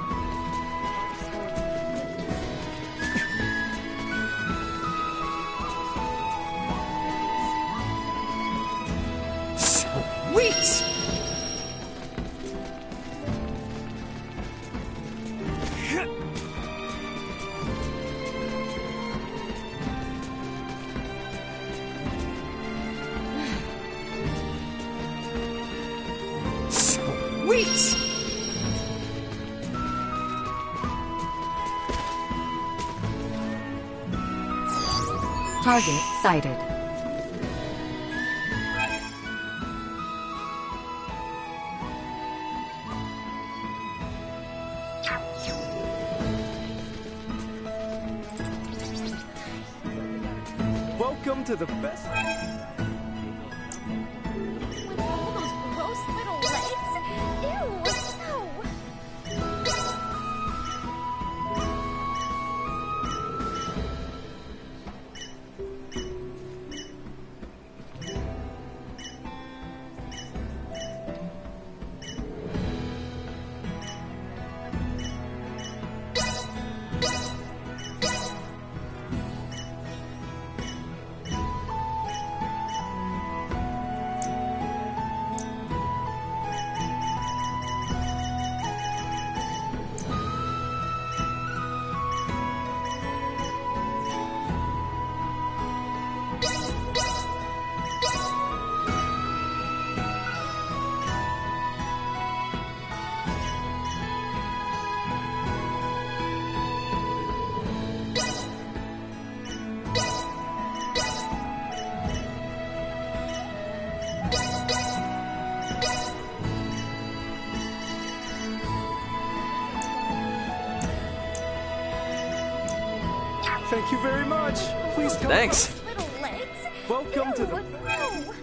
Target sighted. Welcome to the best... With all those gross little legs? Ew, no! Thank you very much. Please come. Thanks. Little legs? Welcome to the... No!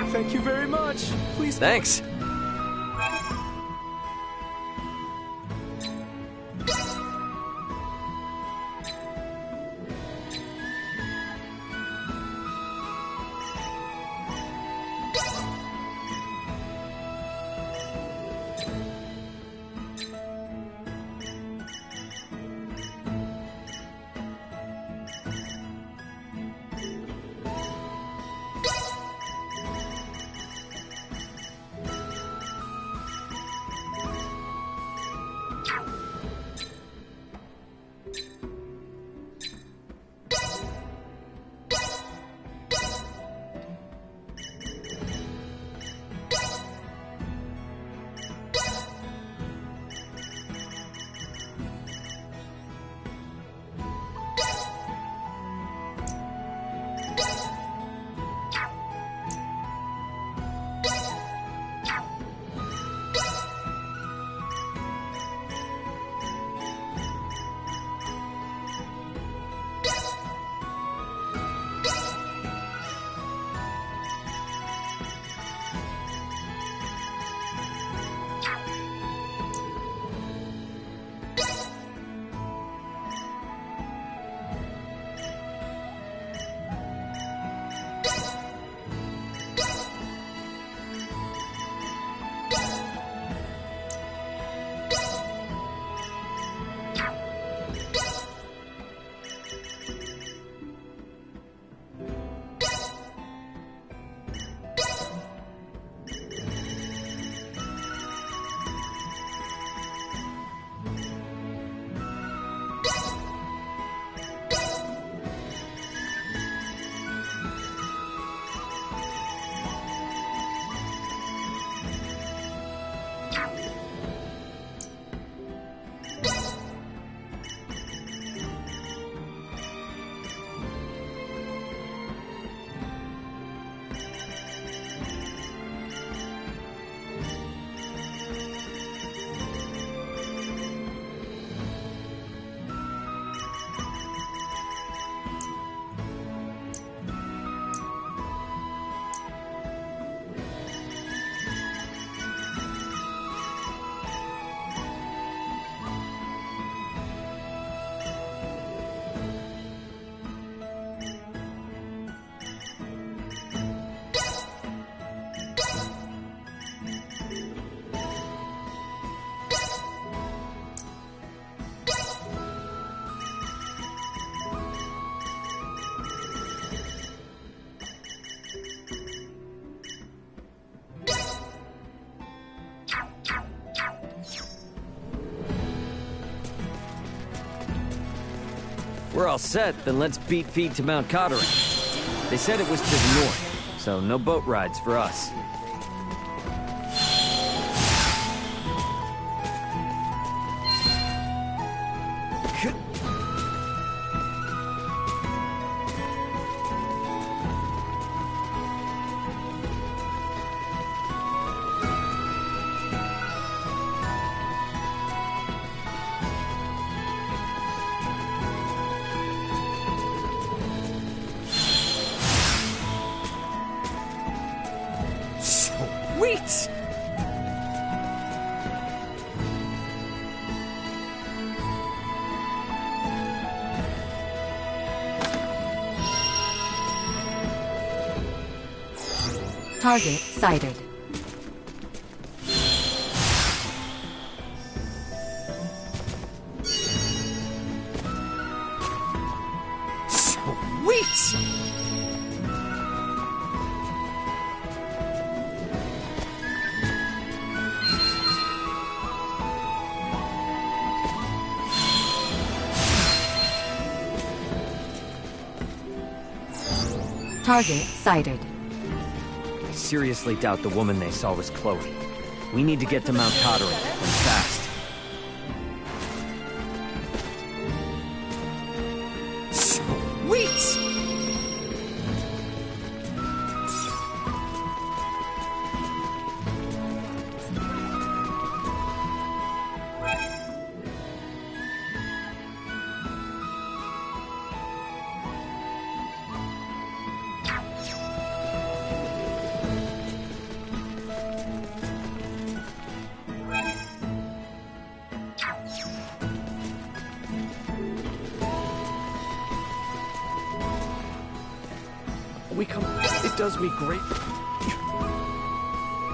Thank you very much. Please. Thanks. we're all set, then let's beat feet to Mount Cotterin. They said it was to the north, so no boat rides for us. Sweet! Target sighted. Sweet! Target sighted. I seriously doubt the woman they saw was Chloe. We need to get to Mount Cotterin, and fast. Sweet! We come. It does me great.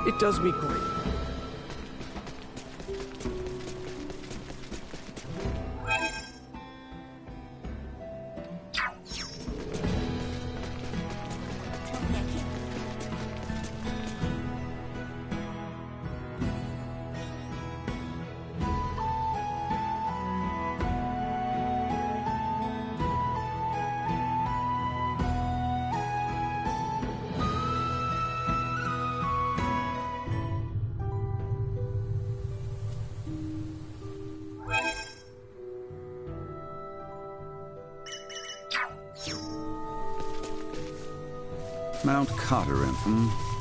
It does me great. Mount Cotterin,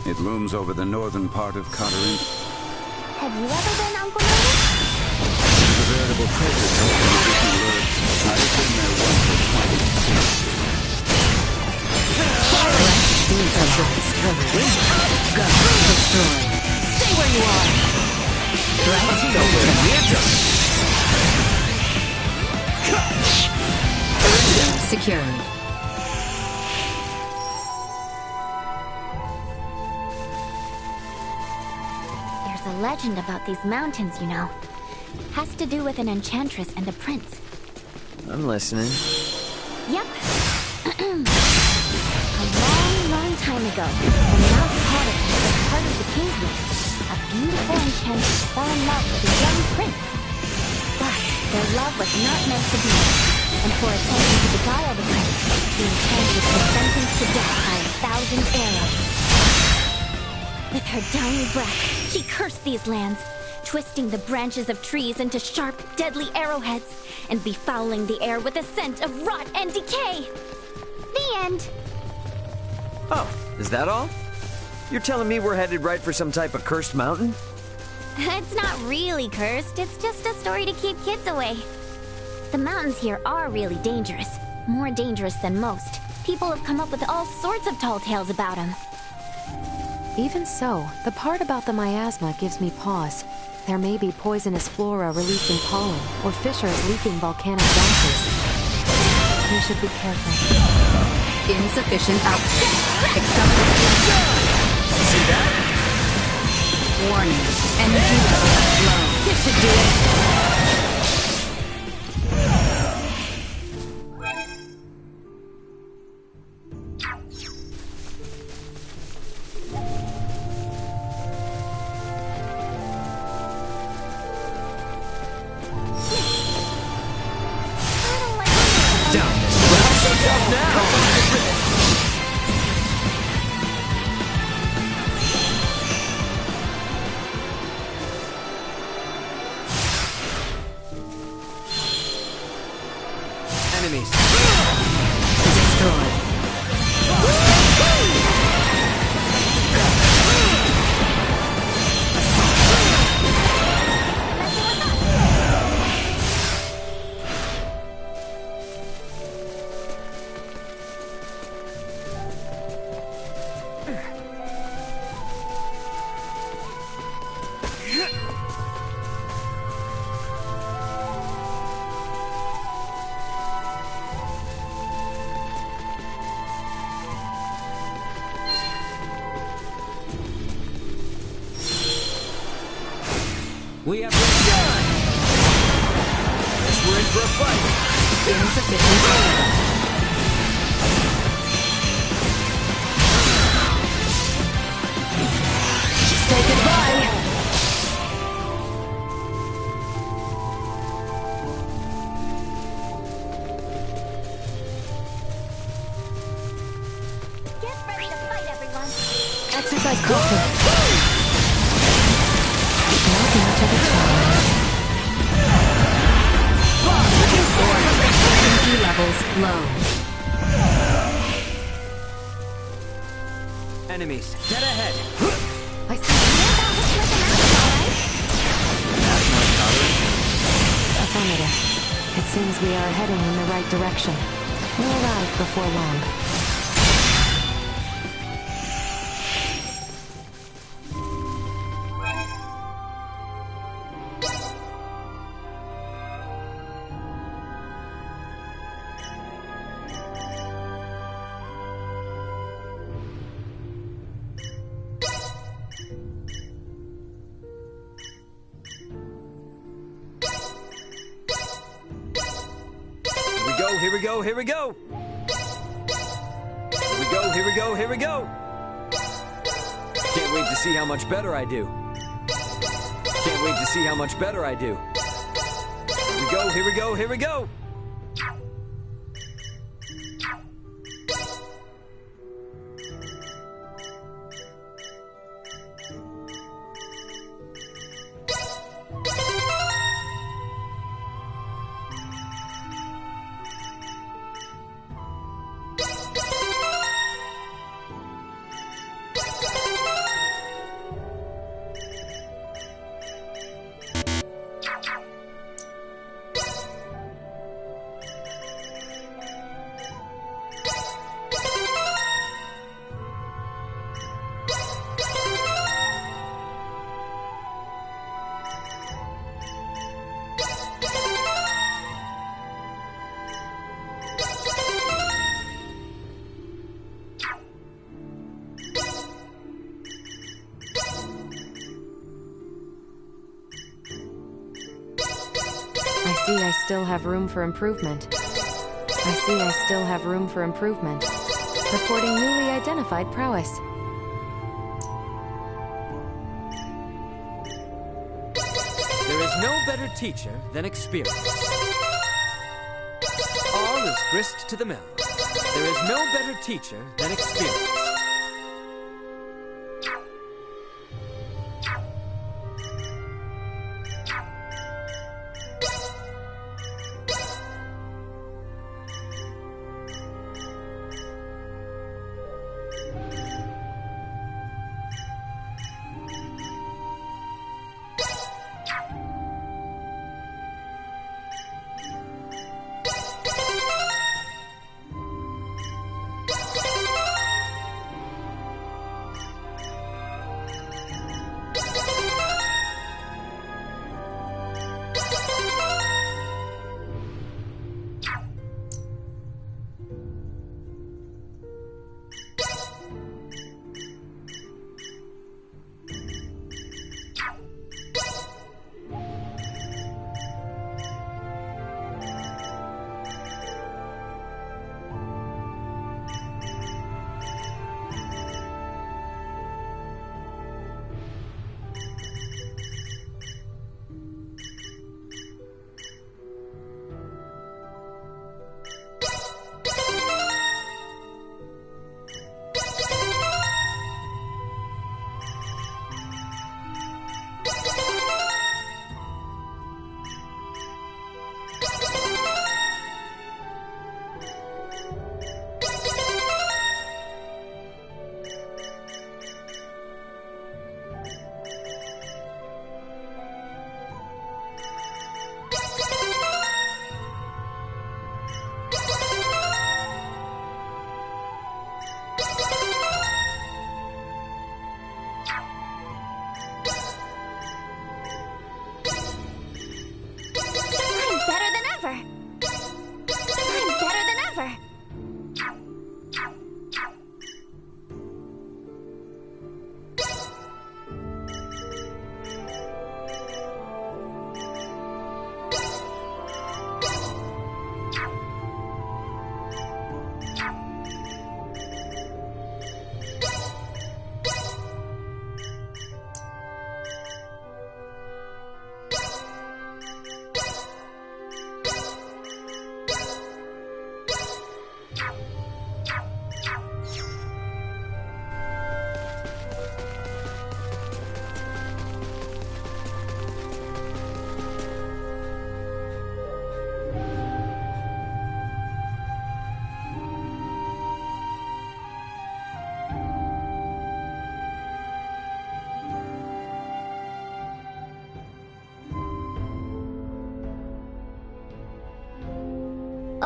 It looms over the northern part of Cotterin. Have you ever been, Uncle Notice? It's a veritable treasure trove of different words. I've been there once or twice. Destroy. Stay where you are. Secured. There's a legend about these mountains, you know. Has to do with an enchantress and a prince. I'm listening. Yep. A long, long time ago, when Mount Cotterin was part of the Kingsland, a beautiful enchantress fell in love with a young prince. But their love was not meant to be, and for attempting to beguile the prince, the enchantress was sentenced to death by 1,000 arrows. With her dying breath, she cursed these lands, twisting the branches of trees into sharp, deadly arrowheads, and befouling the air with a scent of rot and decay. The end. Oh, is that all? You're telling me we're headed right for some type of cursed mountain? It's not really cursed, it's just a story to keep kids away. The mountains here are really dangerous, more dangerous than most. People have come up with all sorts of tall tales about them. Even so, the part about the miasma gives me pause. There may be poisonous flora releasing pollen, or fissures leaking volcanic gases. We should be careful. Insufficient output. Accelerate. See that? Warning. Energy level low. This should do it. Down. We have done! Guess we're in for a fight. Insufficient stamina. Say goodbye! Get ready to fight, everyone. Exercise caution. Not much of a challenge. Energy levels low. Enemies, dead ahead. I see. Affirmative. It seems we are heading in the right direction. We'll arrive before long. Here we go, here we go! Here we go, here we go, here we go! Can't wait to see how much better I do. Can't wait to see how much better I do. Here we go, here we go, here we go! I see I still have room for improvement. I see I still have room for improvement. Reporting newly identified prowess. There is no better teacher than experience. All is grist to the mill. There is no better teacher than experience.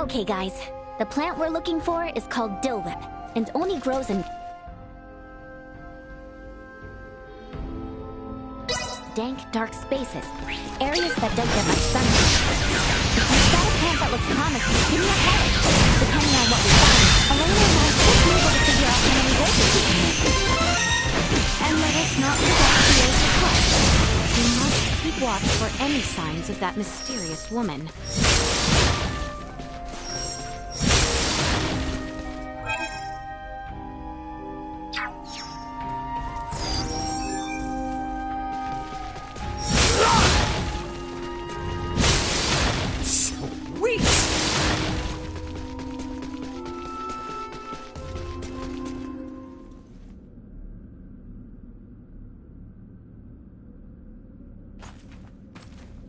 Okay, guys. The plant we're looking for is called dill whip, and only grows in dank, dark spaces, areas that don't get much sunlight. If you spot a plant that looks promising, give me a call. Depending on what we find, Elena and I should be able to figure out how many voices we can make. And let us not forget to raise the cut. We must keep watch for any signs of that mysterious woman.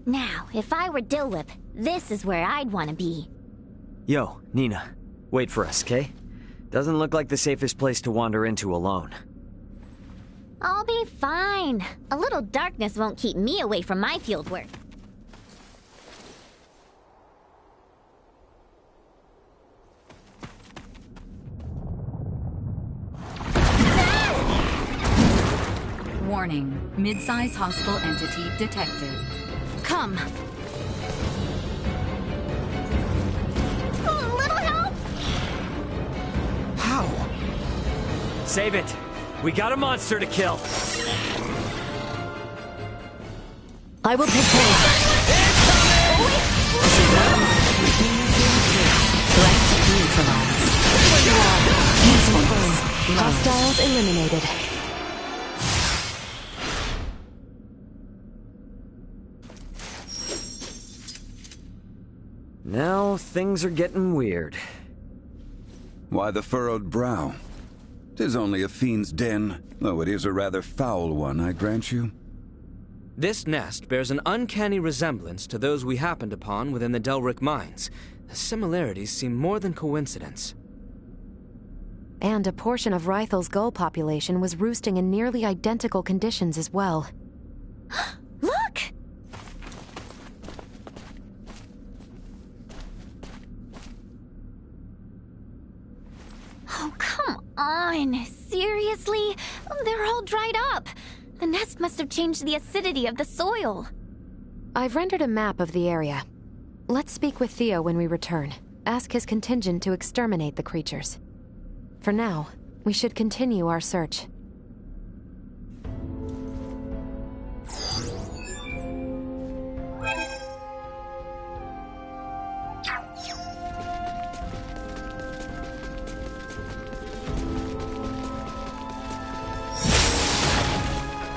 Now, if I were Dill Whip, this is where I'd want to be. Yo, Nina. Wait for us, okay? Doesn't look like the safest place to wander into alone. I'll be fine. A little darkness won't keep me away from my fieldwork. Warning. Mid-size hostile entity detected. Come. A little help? How? Save it. We got a monster to kill. I will take care of it. Hostiles eliminated. Now things are getting weird. Why the furrowed brow? 'Tis only a fiend's den, though it is a rather foul one, I grant you. This nest bears an uncanny resemblance to those we happened upon within the Delric mines. The similarities seem more than coincidence. And a portion of Rythel's gull population was roosting in nearly identical conditions as well. Look! Oh, come on. Seriously? They're all dried up. The nest must have changed the acidity of the soil. I've rendered a map of the area. Let's speak with Theo when we return. Ask his contingent to exterminate the creatures. For now, we should continue our search.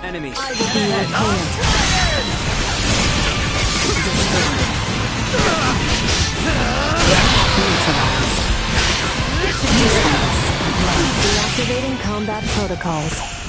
Enemies. I will be your opponent. Deactivating combat protocols.